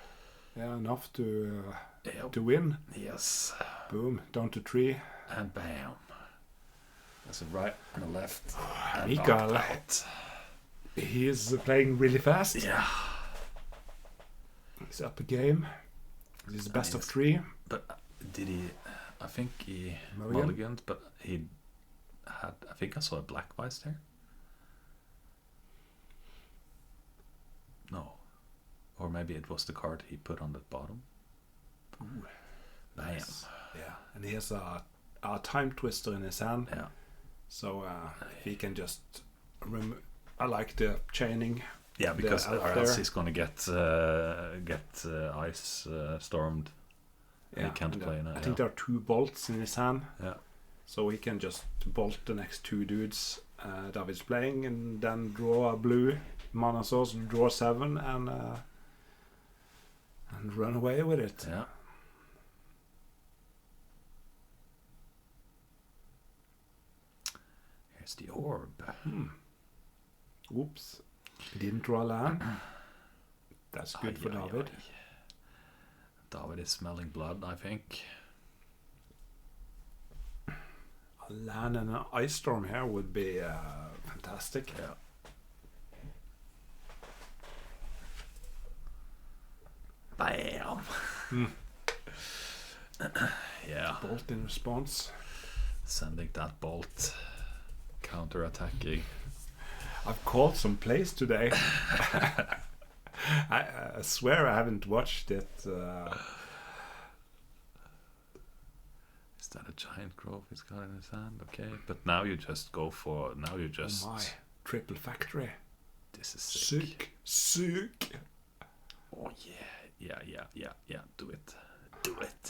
Yeah, enough to Yep. to win. Yes. Boom, down to 3. And bam. There's a right and a left. And Mikael. knocked out. He is playing really fast. Yeah. He's up a game. This is best of Yes. 3. But did he? I think he Mulligan? mulliganed, but he had. I think I saw a black vice there. No, or maybe it was the card he put on the bottom. Ooh, Bam. nice. Yeah, and he has a time twister in his hand. Yeah. So if he can just I like the chaining. Yeah, because elf or else there. he's gonna get ice stormed. And he can't and, play now. I think there are 2 bolts in his hand. Yeah. So he can just bolt the next 2 dudes David's playing, and then draw a blue mana source, draw 7, and run away with it. Yeah. Here's the orb. Oops. He didn't draw a land. That's good for David. David is smelling blood, I think. A land and an ice storm here would be fantastic. Yeah. Bam. Yeah. Bolt in response. Sending that bolt. Counter-attacking. I've called some plays today. I swear I haven't watched it. Is that a giant grove he's got in his hand? Okay, but now you just go for. Now you just. Oh my. Triple factory. This is sick. Sick. Oh yeah. Yeah. Do it.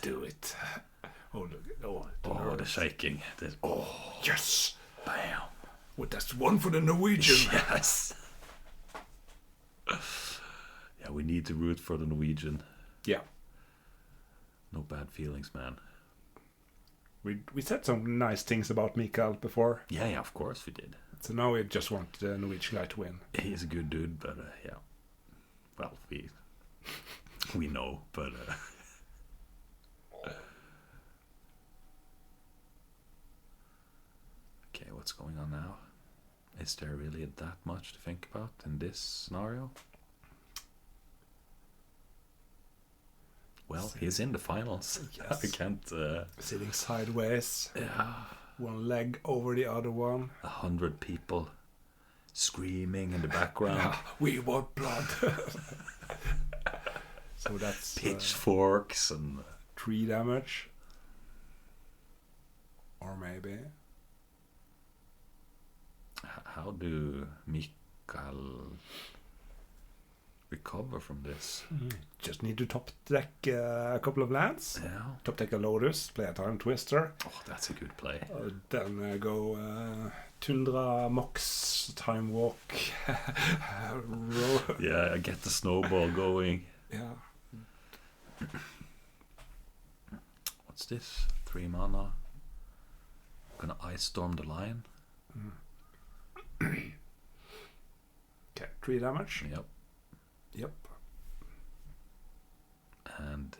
Do it. Oh, look. Oh, Oh, the shaking. Oh, yes. bam. Well, that's one for the Norwegian. Yes. Yeah, we need to root for the Norwegian. Yeah. No bad feelings, man. We said some nice things about Mikael before. Yeah, of course we did. So now we just want the Norwegian guy to win. He's a good dude, but yeah. Well, we know, but okay, what's going on now? Is there really that much to think about in this scenario? Well, he's in the finals. Yes. I can't. Sitting sideways. Yeah. One leg over the other one. 100 people screaming in the background. Yeah, we want blood. So that's Pitchforks and 3 damage. Or maybe. how do Mikael recover from this? Just need to top deck a couple of lands. Yeah. Top deck a Lotus, play a Time Twister. Oh, that's a good play. Then go Tundra, Mox, Time Walk. Yeah, get the snowball going. Yeah. What's this? 3 mana. Gonna ice storm the lion. Okay, 3 damage. Yep. Yep. And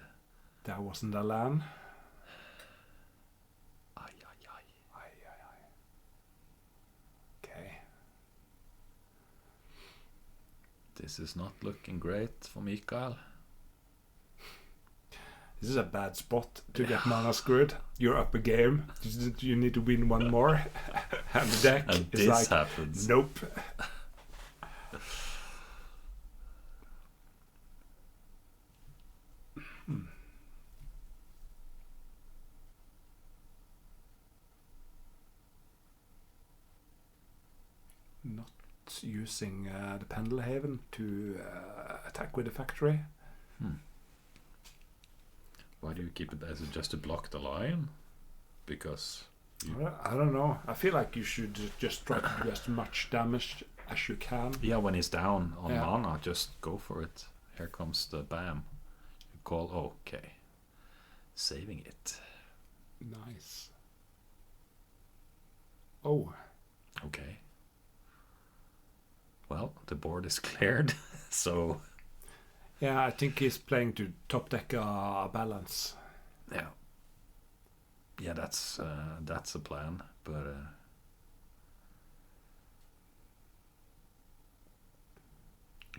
That wasn't a land. ay. Okay. This is not looking great for Mikael. this is a bad spot to get mana screwed. You're up a game. You need to win one more. And the deck And is this like, happens. nope. Not using the Pendelhaven to attack with the factory. Why do you keep it? Is it just to block the lion? Because I don't know. I feel like you should just try to do as much damage as you can. yeah, when he's down on Yeah. mana, just go for it. Here comes the bam. You call okay. Saving it. Nice. Oh, Okay. Well, the board is cleared, so yeah. I think he's playing to top deck a balance. yeah. Yeah, that's a plan, but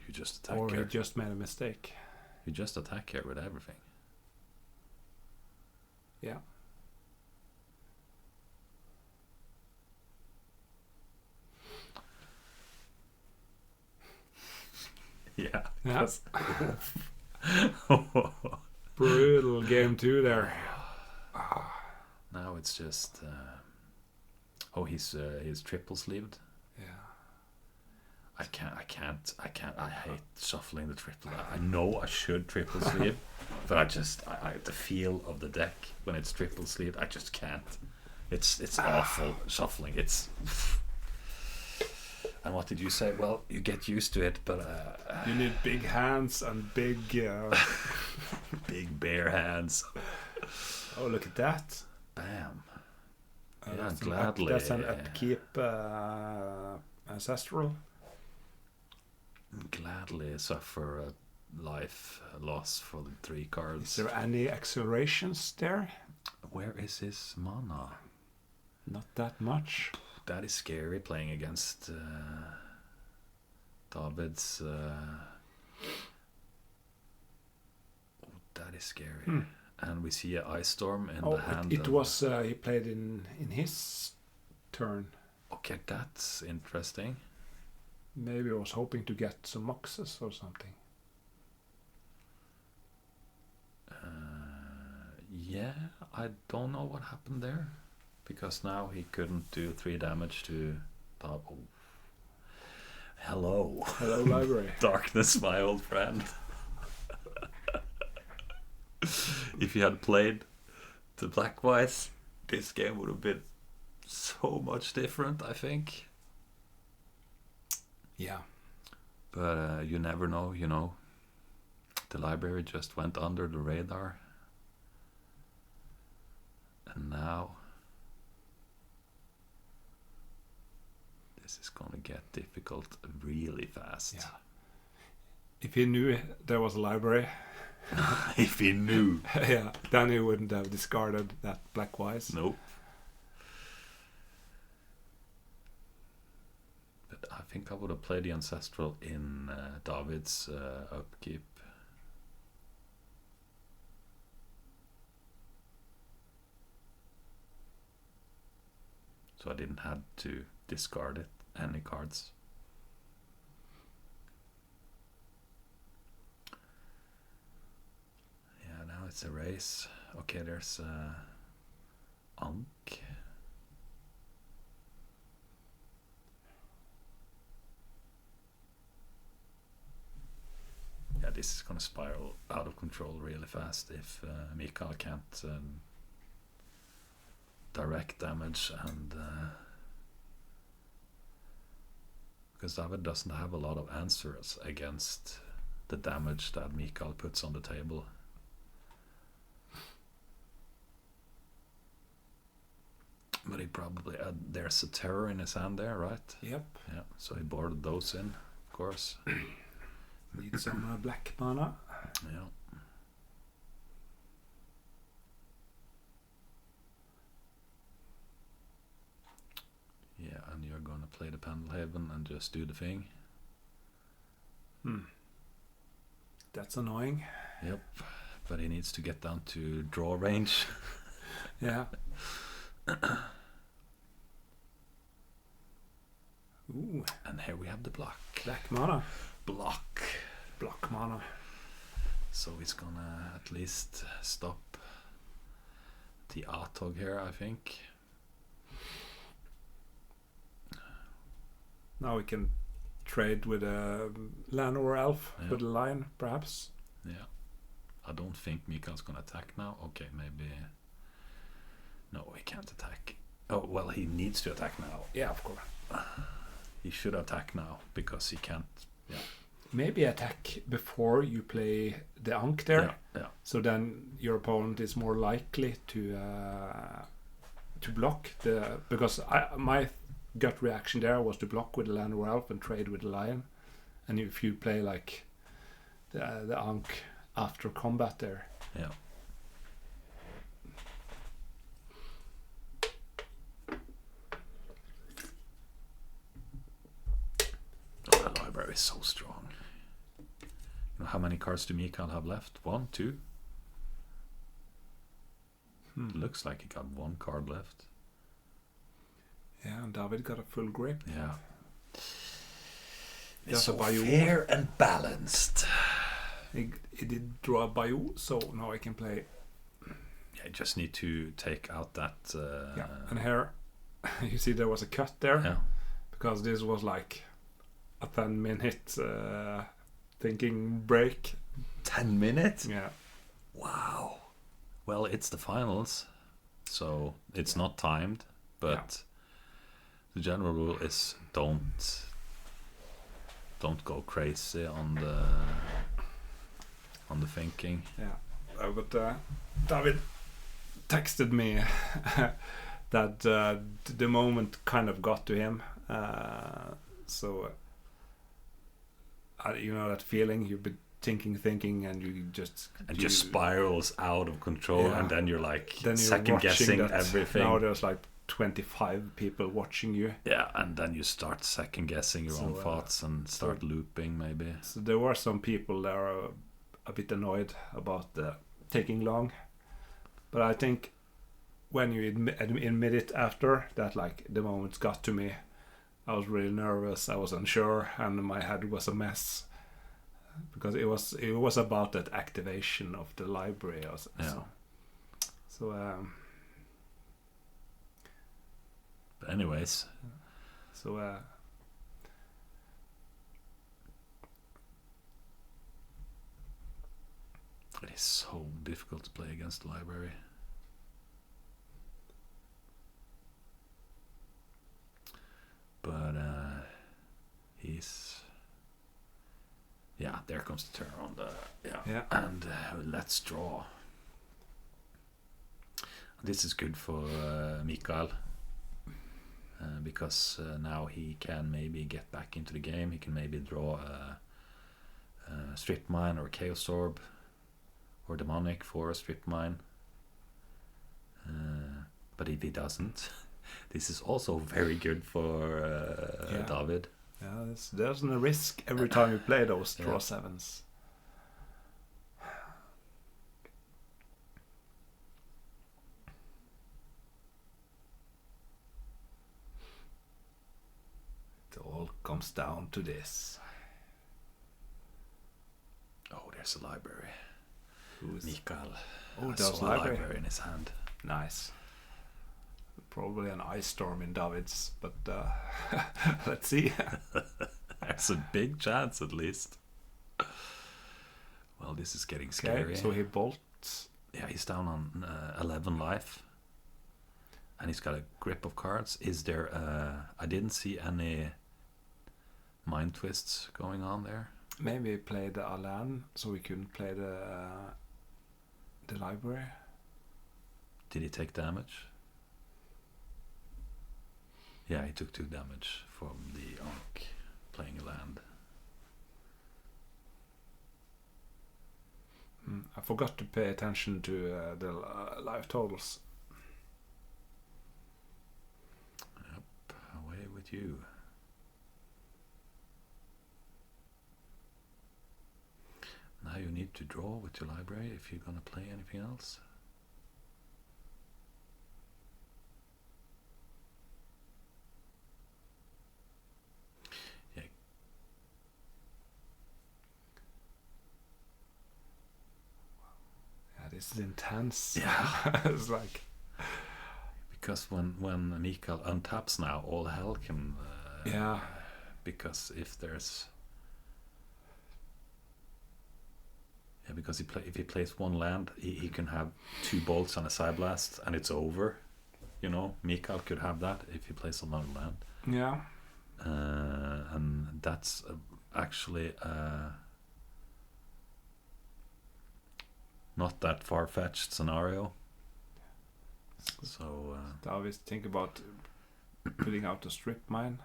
you just attack Or he here. just made a mistake. You just attack here with everything. Yeah. Yeah. Yeah. 'cause- Brutal game 2 there. Now it's just he's triple sleeved. Yeah. I hate shuffling the triple. I know I should triple sleeve, but I the feel of the deck when it's triple sleeve, I just can't. It's awful shuffling. It's and what did you say? Well, you get used to it, but You need big hands and big. big bare hands. Oh, look at that. Bam. Yeah, That's gladly. That's an upkeep ancestral. Gladly suffer a life loss for the 3 Is cards. there any accelerations there? Where is his mana? Not that much. That is scary playing against David's. That is scary. And we see an Ice Storm in the hand. It was he played in his turn. Okay, that's interesting. Maybe I was hoping to get some Moxes or something. Yeah, I don't know what happened there. Because now he couldn't do 3 damage to Dab. Oh. Hello. Hello, library. Darkness, my old friend. If you had played the Black Whites, this game would have been so much different, I think. Yeah. But you never know, you know. The library just went under the radar. And now this is gonna get difficult really fast. Yeah. If he knew there was a library, If he knew. yeah, then he wouldn't have discarded that Black Wise. Nope. But I think I would have played the Ancestral in David's upkeep. So I didn't have to discard it, any cards. Yeah, now it's a race. Okay, there's Ankh. Yeah, this is gonna spiral out of control really fast if Mikael can't direct damage and because David doesn't have a lot of answers against the damage that Mikael puts on the table. But he probably there's a terror in his hand there, right? Yep. Yeah, so he boarded those in, of course. Need some black mana. Yeah. Yeah, and you're gonna play the Pendelhaven and just do the thing. That's annoying. Yep. but he needs to get down to draw range. Yeah. Ooh. And here we have the block. Black mana. Block. Block mana. So he's gonna at least stop the Atog here, I think. Now we can trade with a land or elf Yeah. with a lion, perhaps. Yeah. I don't think Mikael's gonna attack now. Okay, maybe. No, he can't attack. Oh, well, he needs to attack now. Yeah, of course. He should attack now because he can't. Yeah. Maybe attack before you play the Ankh there. Yeah. So then your opponent is more likely to block the, because my gut reaction there was to block with the land or elf and trade with the lion. And if you play like the Ankh after combat there. Yeah. Oh, the library is so strong. You know, how many cards do Mikael have left? 1, 2? Looks like he got 1 card left. Yeah, and David got a full grip. Yeah. It's It's so a Bayou. fair and balanced. He did draw a Bayou, so now I can play. Yeah, you just need to take out that. Yeah, and here you see there was a cut there. Yeah. Because this was like a 10-minute thinking break. 10 minutes? Yeah. Wow. Well, it's the finals, so it's not timed, but the general rule is don't go crazy on the thinking. Yeah. But David texted me that the moment kind of got to him. So you know that feeling, you've been thinking, and you just spirals out of control, Yeah. and then you're like then you're second guessing watching that everything. Now there's like 25 people watching you. Yeah, and then you start second guessing your So, own thoughts and start looping maybe. So there were some people that are a bit annoyed about the taking long, but I think when you admit it after that, like the moments got to me, I was really nervous, I was unsure, and my head was a mess because it was about that activation of the library. But anyways, it is so difficult to play against the library. But there comes the turn on the and let's draw. This is good for Mikael because now he can maybe get back into the game. He can maybe draw a strip mine or a chaos orb or demonic for a strip mine. But if he doesn't, this is also very good for David. Yeah, there's a risk every time you play those draw sevens. It all comes down to this. Oh, there's a library. Who's Mikael. Oh, I there's saw a a library. library in his hand. Nice. Probably an ice storm in David's, but let's see. There's a big chance, at least. Well, this is getting scary. Okay, so he bolts. Yeah, he's down on 11 life. And he's got a grip of cards. Is there... I didn't see any mind twists going on there. Maybe play the Alan, so we couldn't play the library. Did he take damage? Yeah, he took 2 damage from the Ankh playing a land. I forgot to pay attention to the life totals. Yep, away with you. Now now you need to draw with your library if you're gonna play anything else. Yeah. Yeah, this is intense. Yeah. It's like, because when Mikael untaps now, all hell can. yeah. Because if there's. Yeah, because if he plays one land, he can have 2 bolts and a side blast, and it's over. You know, Mikael could have that if he plays another land. Yeah. And that's actually not that far-fetched scenario. So I always think about putting out a strip mine.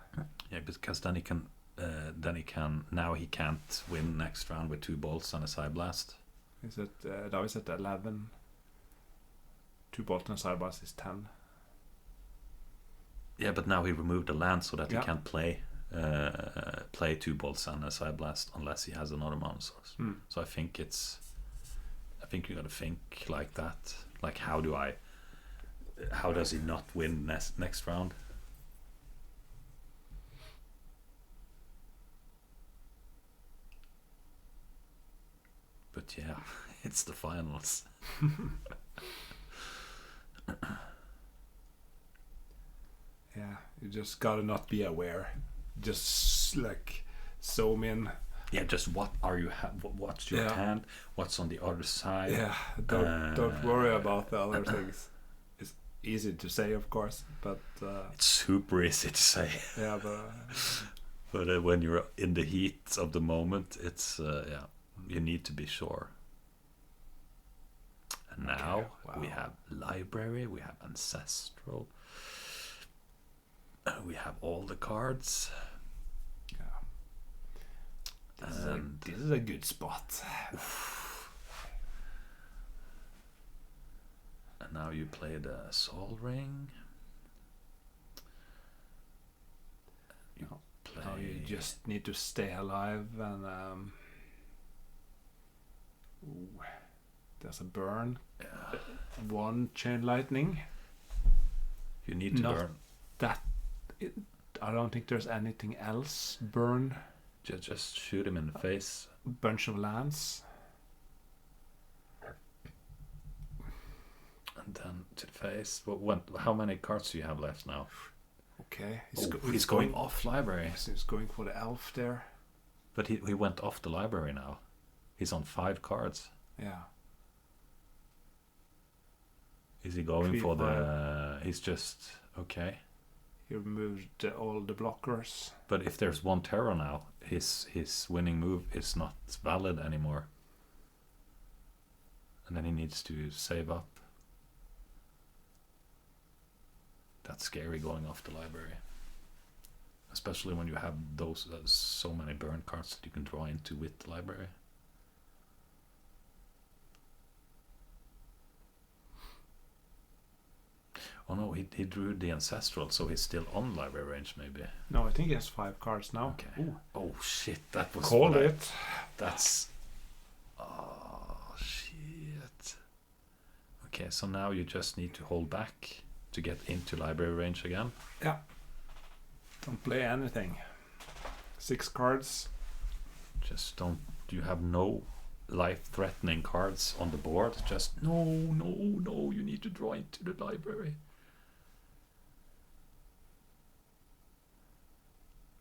yeah, because then he can. Now he can't win next round with 2 bolts and a side blast. Is it now is at 11? 2 bolt and a side blast is 10. Yeah, but now he removed the land so that Yeah. he can't play 2 bolts and a side blast unless he has another mana source. So I think you gotta think like that. Like how does he not win next round? But yeah, it's the finals. Yeah, you just gotta not be aware. Just like zoom in. Yeah, just what are you? What's your Yeah. hand? What's on the other side? Yeah, don't worry about the other things. It's easy to say, of course, but It's super easy to say, yeah, but but when you're in the heat of the moment, it's yeah, you need to be sure. And now wow. we have library, we have ancestral, we have all the cards. yeah, this is a good spot. And now you play the Soul Ring. You play. Now you just need to stay alive and ooh, there's a burn. Yeah. 1 chain lightning. You need to Not burn. that. I don't think there's anything else. Burn. Just shoot him in the face. Bunch of lands. And then to the face. How many cards do you have left now? Okay, He's going off library. He's going for the elf there. But he went off the library now. He's on 5 cards. Yeah. Is he going 3, for 5. the... He's just... Okay. He removed all the blockers. But if there's 1 terror now, his winning move is not valid anymore. And then he needs to save up. That's scary going off the library. Especially when you have those so many burn cards that you can draw into with the library. Oh no, he drew the ancestral, so he's still on library range maybe. No, I think he has 5 cards now. Okay. Ooh. Oh shit, that was Called what it. That's... Oh shit. Okay, so now you just need to hold back to get into library range again. Yeah. Don't play anything. 6 cards. Just don't... You have no life-threatening cards on the board. Just no, you need to draw into the library.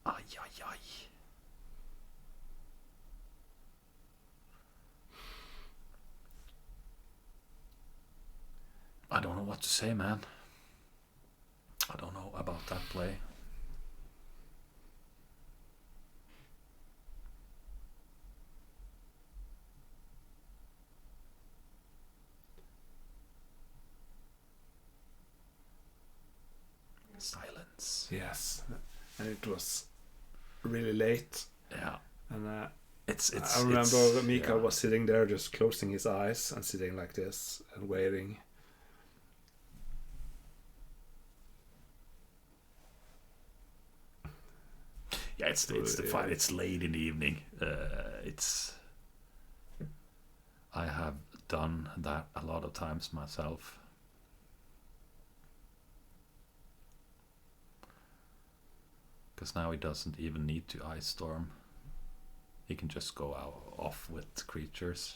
Ay, ay, ay. I don't know what to say, man. I don't know about that play. Silence. Yes. And it was really late. Yeah. And It's I remember Mikael yeah. was sitting there just closing his eyes and sitting like this and waiting. Yeah, it's the fight. It's late in the evening. It's I have done that a lot of times myself. Because now he doesn't even need to Ice Storm. He can just go off with creatures.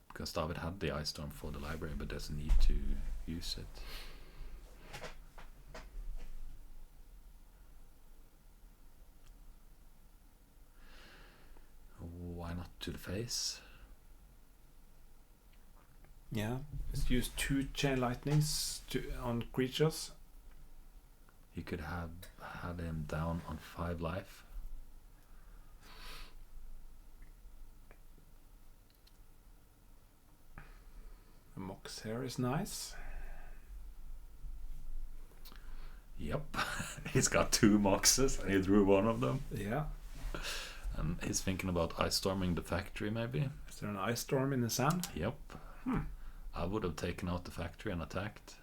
Because David had the Ice Storm for the library, but doesn't need to use it. Why not to the face? Yeah, let's use 2 Chain Lightnings on creatures. You could have had him down on 5 life. The Mox here is nice. Yep, he's got 2 Moxes and he drew one of them. Yeah. And he's thinking about Ice Storming the factory, maybe. Is there an Ice Storm in the sand? Yep. I would have taken out the factory and attacked.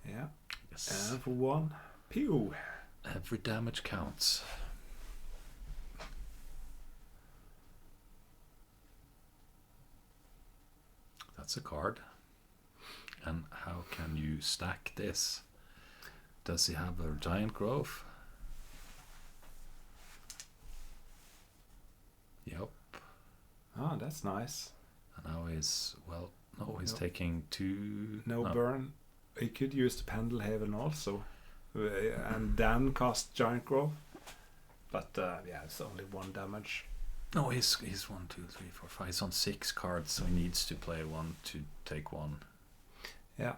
Yeah. Yes. And for 1, pew. Every damage counts. That's a card. And how can you stack this? Does he have a giant growth? Yep. Ah, that's nice. And now he's, well, no, he's taking 2... No burn. He could use the Pendelhaven also. And then cast Giant Growth. But yeah, it's only 1 damage. No, he's 1, 2, 3, 4, 5. He's on 6 cards, so he needs to play 1 to take 1. Yeah.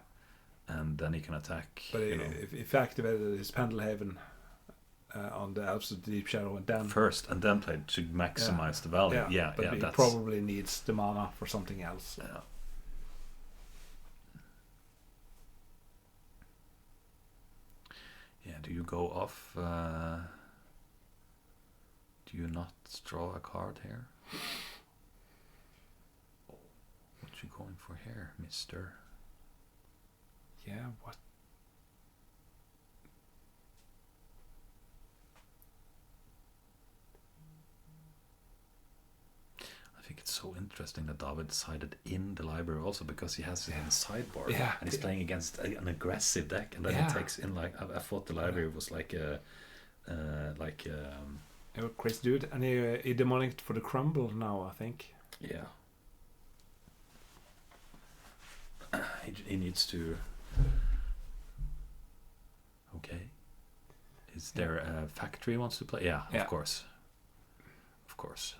And then he can attack. But if activated his Pendelhaven on the Alps of the Deep Shadow and then first, and then play to maximize the value. Yeah, but he that's probably needs the mana for something else. Yeah. Yeah, do you go off? Do you not draw a card here? What you going for here, mister? Yeah, what? I think it's so interesting that David decided in the library also, because he has it in the sideboard. Yeah. And he's playing against an aggressive deck, and then he takes in like I thought the library was like a Chris dude, and he demonic for the crumble now, I think. yeah. He needs to. Okay. Is there a factory he wants to play? Yeah, Yeah. of course. Of course.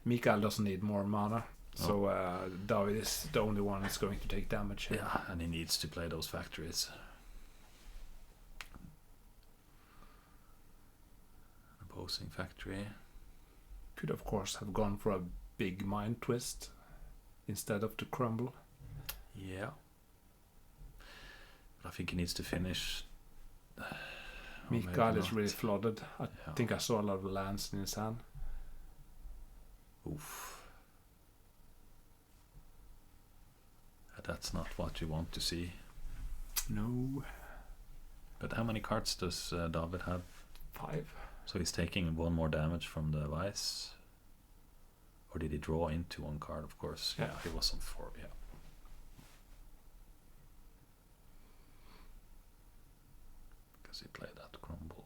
Mikael doesn't need more mana, so David is the only one that's going to take damage here. Yeah, and he needs to play those factories. Opposing factory. Could of course have gone for a big mind twist instead of the crumble. Yeah. But I think he needs to finish. Mikael is really flooded. I think I saw a lot of lands in his hand. Oof. That's not what you want to see. No. But how many cards does David have? 5. So he's taking 1 more damage from the Vice. Or did he draw into 1 card? Of course. Yeah, he was on 4. Yeah. Because he played that crumble.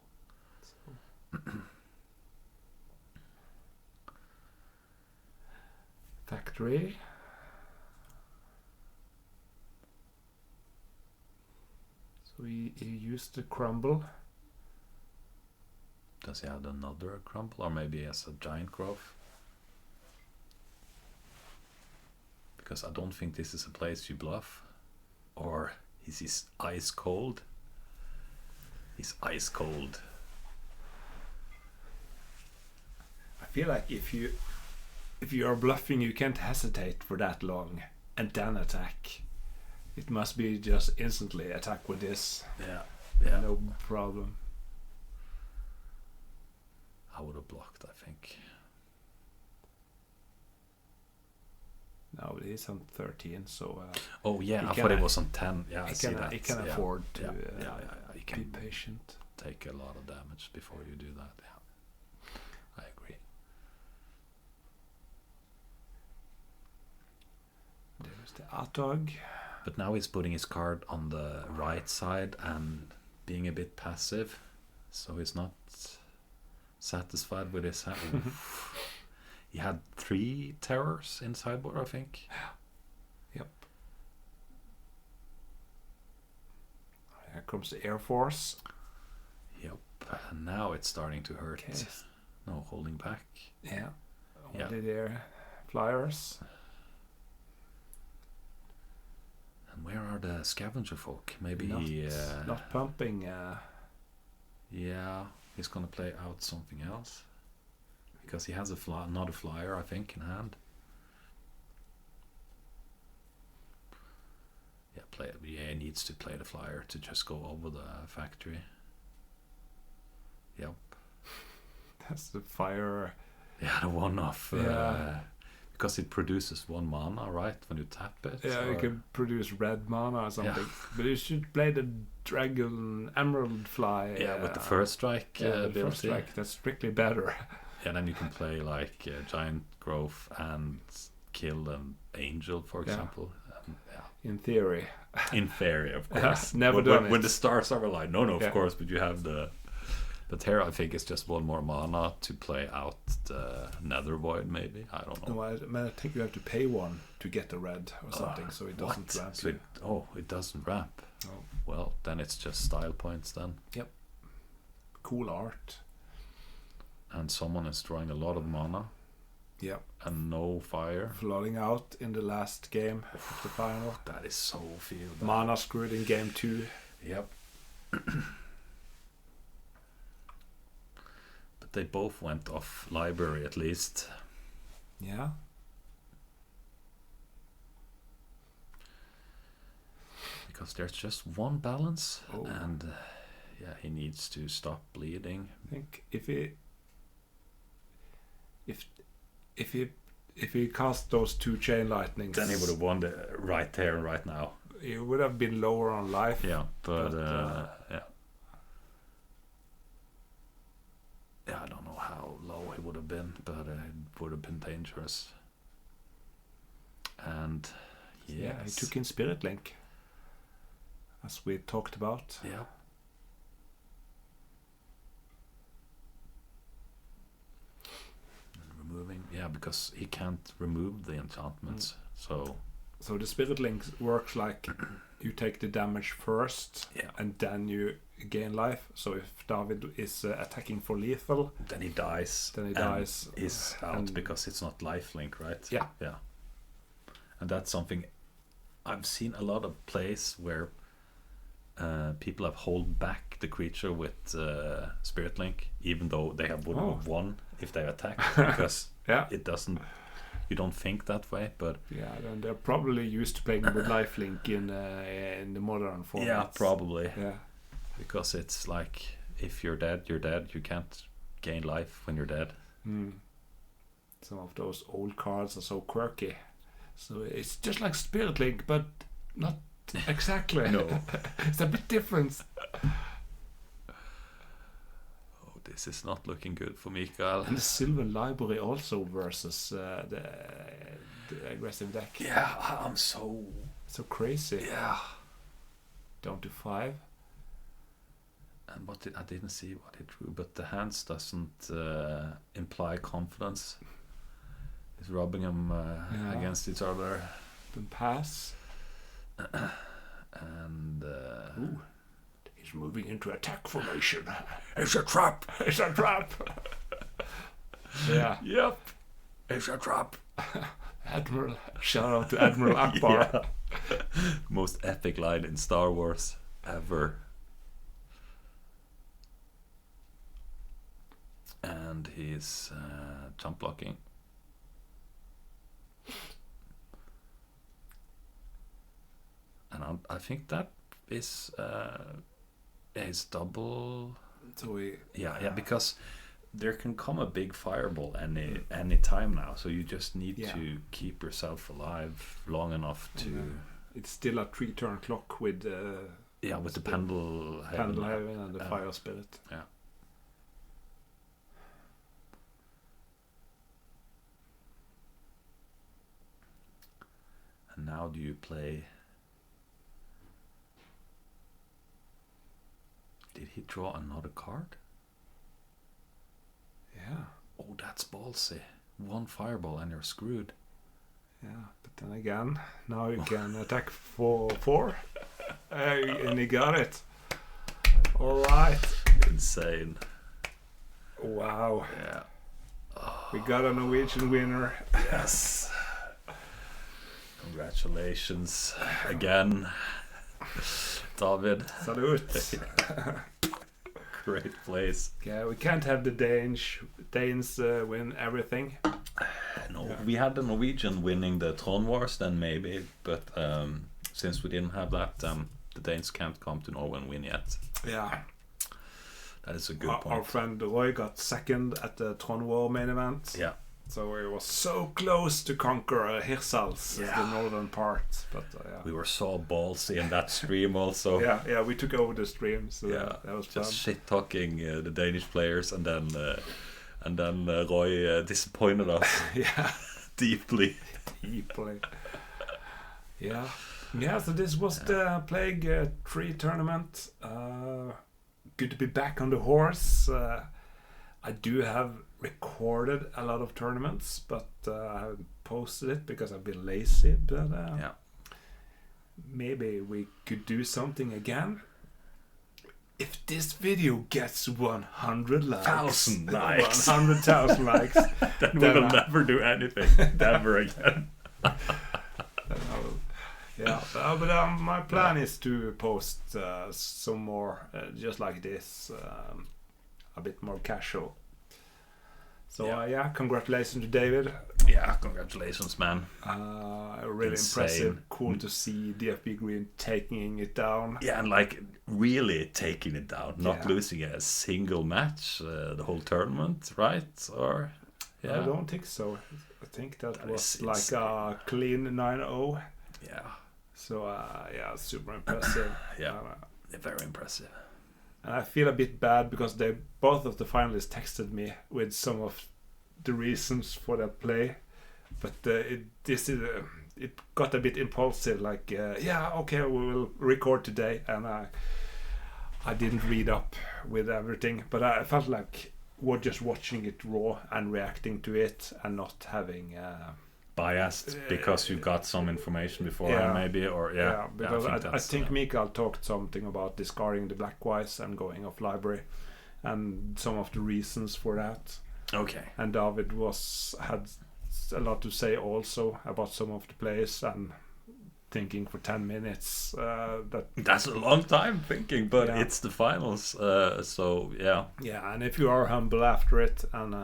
Factory. So he used the crumble. Does he have another crumble, or maybe he has a giant growth? Because I don't think this is a place you bluff. Or is he ice cold? He's ice cold. I feel like if you are bluffing, you can't hesitate for that long and then attack. It must be just instantly attack with this. Yeah. No problem. I would have blocked, I think. No, he's on 13, so Oh yeah, I can- thought it was on 10. Yeah, I he see can that. he can Yeah, afford to You be can patient. take a lot of damage before you do that. Yeah, I agree. There's the Atog. But now he's putting his card on the right side and being a bit passive, so he's not satisfied with his hand. He had 3 terrors in sideboard, I think. Yep. Here comes the Air Force. Yep. And now it's starting to hurt. Okay. No holding back. Yeah. Yeah. Only their flyers. And where are the scavenger folk? Maybe Not pumping. Yeah, he's gonna play out something else because he has another flyer, I think, in hand. Yeah, he needs to play the flyer to just go over the factory. Yep. That's the fire. Yeah, the one off. Yeah. Because it produces 1 mana, right? When you tap it. Yeah, you can produce red mana or something. Yeah. But you should play the Dragon Emerald Fly. Yeah, with the first strike the ability. first strike. That's strictly better. Yeah, then you can play like Giant Growth and kill an Angel, for Yeah. example. In theory. In theory, of course. Never when, done when it. the stars are aligned. No, Yeah. of course, but you have the... But here I think it's just 1 more mana to play out the Nether Void, maybe. I don't know. No, I think you have to pay 1 to get the red or something, so it doesn't What? ramp So you. it doesn't ramp. Oh. Well, then it's just style points then. Cool art. And someone is drawing a lot of mana Yep. and no fire. Flooding out in the last game of the final. That is so feel bad. Mana screwed in game 2. Yep. But they both went off library at least. Yeah. Because there's just 1 balance. Oh. And yeah, he needs to stop bleeding. I think if he cast those 2 chain lightnings, Then he would have won the right there and right now. he would have been lower on life. Yeah, but But, yeah, I don't know how low it would have been, but it would have been dangerous. And Yeah, he yes. took in Spirit Link, as we talked about. Yeah. And removing, yeah, because he can't remove the enchantments. So So the Spirit Link works like you take the damage first, yeah, and then you gain life. So if David is attacking for lethal, then he dies. then he and dies. Is out and- because it's not lifelink, right? Yeah. Yeah. And that's something I've seen a lot of plays where people have hold back the creature with Spirit Link, even though they would have won if they attacked, because Yeah. it doesn't. You don't think that way, but Yeah, and they're probably used to playing with lifelink in the modern formats. yeah, probably Yeah. because it's like if you're dead, you're dead. You can't gain life when you're dead. Some of those old cards are so quirky. So it's just like Spirit Link, but not exactly. No. It's a bit different. Oh, this is not looking good for Mikael. And the Sylvan Library also versus the aggressive deck. Yeah, I'm so So crazy. yeah. Down to 5. And I didn't see what he drew, but the hands doesn't imply confidence. He's rubbing them Yeah. against each other, Then pass. and Ooh. He's moving into attack formation. it's a trap. It's a trap. Yeah. Yep, it's a trap. Admiral. Shout out to Admiral Akbar. Yeah. Most epic line in Star Wars ever. And he's jump blocking. And I think that is his double. So we. Yeah, because there can come a big fireball any time now, so you just need to keep yourself alive long enough to. It's still a 3-turn clock with. With the Pendle Haven and the Fire Spirit. Yeah. And now do you play? Did he draw another card? Yeah. Oh, that's ballsy. 1 fireball and you're screwed. Yeah, but then again, now you can attack for 4. And he got it. All right. Insane. Wow. Yeah. We got a Norwegian winner. Yes. Congratulations again, David. Salute. Great place. Yeah, we can't have the Danes win everything. No, we had the Norwegian winning the Tron Wars then maybe, but since we didn't have that, the Danes can't come to Norway and win yet. Yeah. That is a good point. Our friend Roy got second at the Tron War main event. Yeah. So we was so close to conquer Hirsals, the northern part. But we were so ballsy in that stream also. Yeah, we took over the stream, so that was just fun. Shit talking the Danish players, and then Roy disappointed us. deeply. Yeah. So this was the Plague 3 tournament. Good to be back on the horse. I do have recorded a lot of tournaments, but I haven't posted it because I've been lazy. But maybe we could do something again. If this video gets 100 likes, 1,000 likes, 100,000 likes, then we will never do anything ever again. But my plan is to post some more, just like this, a bit more casual. So congratulations to David. Yeah, congratulations, man. Really Insane. impressive. Cool to see DFB Green taking it down. Yeah, and like really taking it down, not losing a single match the whole tournament, right? Or I don't think so. I think that was like a clean 9-0. Yeah. So super impressive. Very impressive. And I feel a bit bad because both of the finalists texted me with some of the reasons for that play, but it got a bit impulsive. Like, we will record today, and I didn't read up with everything, but I felt like we're just watching it raw and reacting to it, and not having biased because you got some information beforehand, maybe, or because I think Mikael talked something about discarding the black wise and going off library, and some of the reasons for that. Okay. And David had a lot to say also about some of the plays, and thinking for 10 minutes. That's a long time thinking, but it's the finals, so yeah. Yeah, and if you are humble after it, and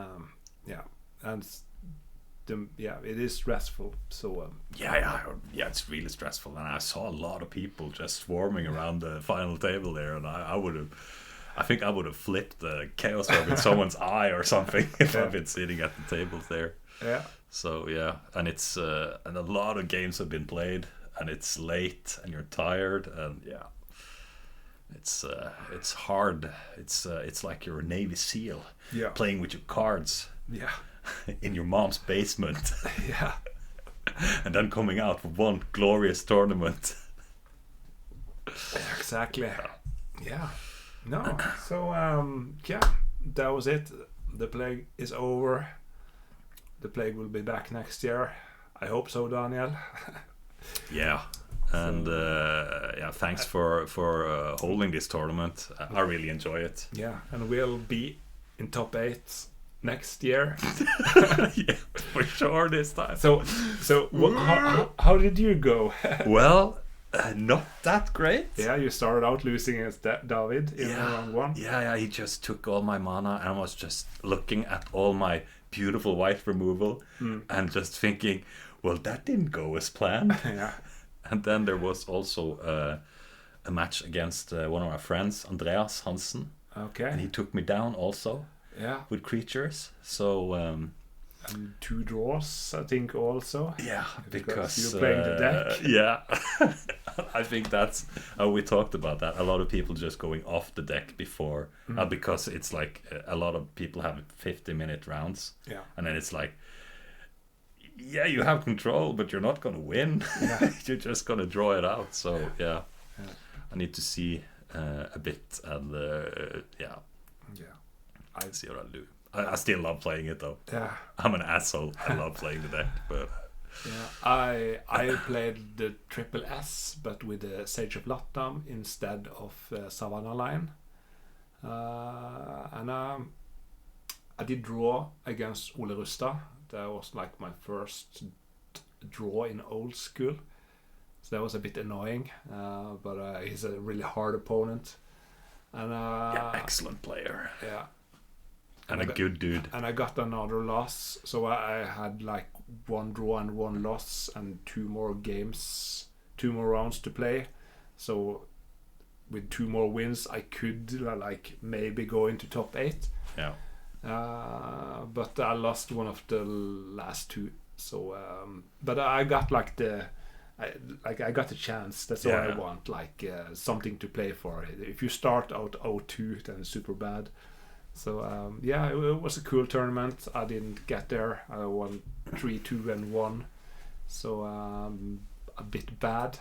it is stressful. So it's really stressful, and I saw a lot of people just swarming around the final table there, and I think I would have flipped the chaos orb in someone's eye or something if I've been sitting at the tables there. Yeah. So and it's and a lot of games have been played, and it's late, and you're tired, and it's hard. It's like you're a Navy SEAL playing with your cards. Yeah. In your mom's basement. Yeah. And then coming out for one glorious tournament. Exactly. Yeah. No. So that was it. The Plague is over. The Plague will be back next year. I hope so, Daniel. Yeah. And thanks for holding this tournament. I really enjoy it. Yeah, and we'll be in top 8 next year. Yeah, for sure this time. So how did you go? Well, not that great. Yeah, you started out losing against David in round 1. Yeah, he just took all my mana, and I was just looking at all my beautiful white removal and just thinking, well, that didn't go as planned. Yeah. And then there was also a match against one of my friends, Andreas Hansen. Okay. And he took me down also. Yeah. with creatures. So And 2 draws, I think, also. yeah, because you're playing the deck. Yeah, I think that's we talked about that. A lot of people just going off the deck before because it's like a lot of people have 50-minute rounds. Yeah. And then it's like, yeah, you have control, but you're not gonna win. Yeah. You're just gonna draw it out. So yeah. Yeah. I need to see a bit, and yeah, I see what I'll do. I still love playing it though. Yeah. I'm an asshole. I love playing the deck, but yeah. I played the Triple S, but with the Sage of Latam instead of Savannah line, and I did draw against Ole Rustad. That was like my first draw in old school. So that was a bit annoying, but he's a really hard opponent. And yeah, excellent player. Yeah. And a good dude. And I got another loss, so I had like 1 draw and 1 loss and 2 more games, 2 more rounds to play. So with 2 more wins, I could like maybe go into top 8. Yeah. But I lost one of the last 2. So, but I got like I got a chance. That's all I want. Like something to play for. If you start out 0-2, then it's super bad. So yeah, it was a cool tournament. I didn't get there. I won 3-2 and 1. So a bit bad.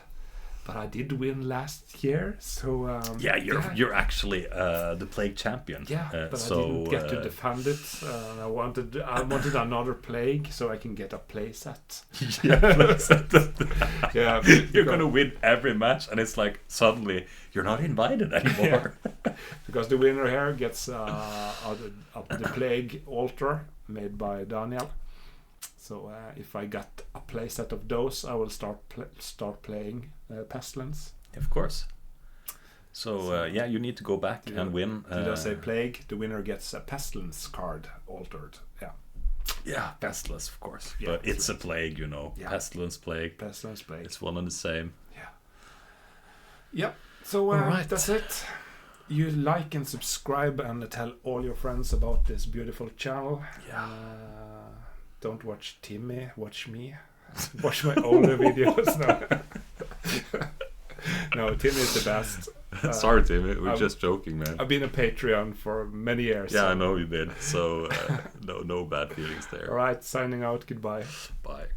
But I did win last year. So yeah, you're actually the Plague champion. Yeah, but so, I didn't get to defend it. I wanted another Plague so I can get a play set. Yeah, you're gonna win every match, and it's like suddenly you're not invited anymore. Yeah. Because the winner here gets the Plague altar made by Daniel. So if I got a play set of those, I will start playing Pestilence. Of course. So yeah, you need to go back and win. Did I say Plague? The winner gets a Pestilence card altered. Yeah. Yeah, Pestilence, of course. Yeah, but it's a Plague, you know. Yeah. Pestilence, Plague. Pestilence, Plague. It's one and the same. Yeah. Yep. So right. That's it. You like and subscribe and tell all your friends about this beautiful channel. Yeah. Don't watch Timmy, watch me. Watch my older videos. No, Timmy is the best. Sorry, Timmy. We're just joking, man. I've been a Patreon for many years. Yeah, I know you did. So no bad feelings there. All right, signing out. Goodbye. Bye.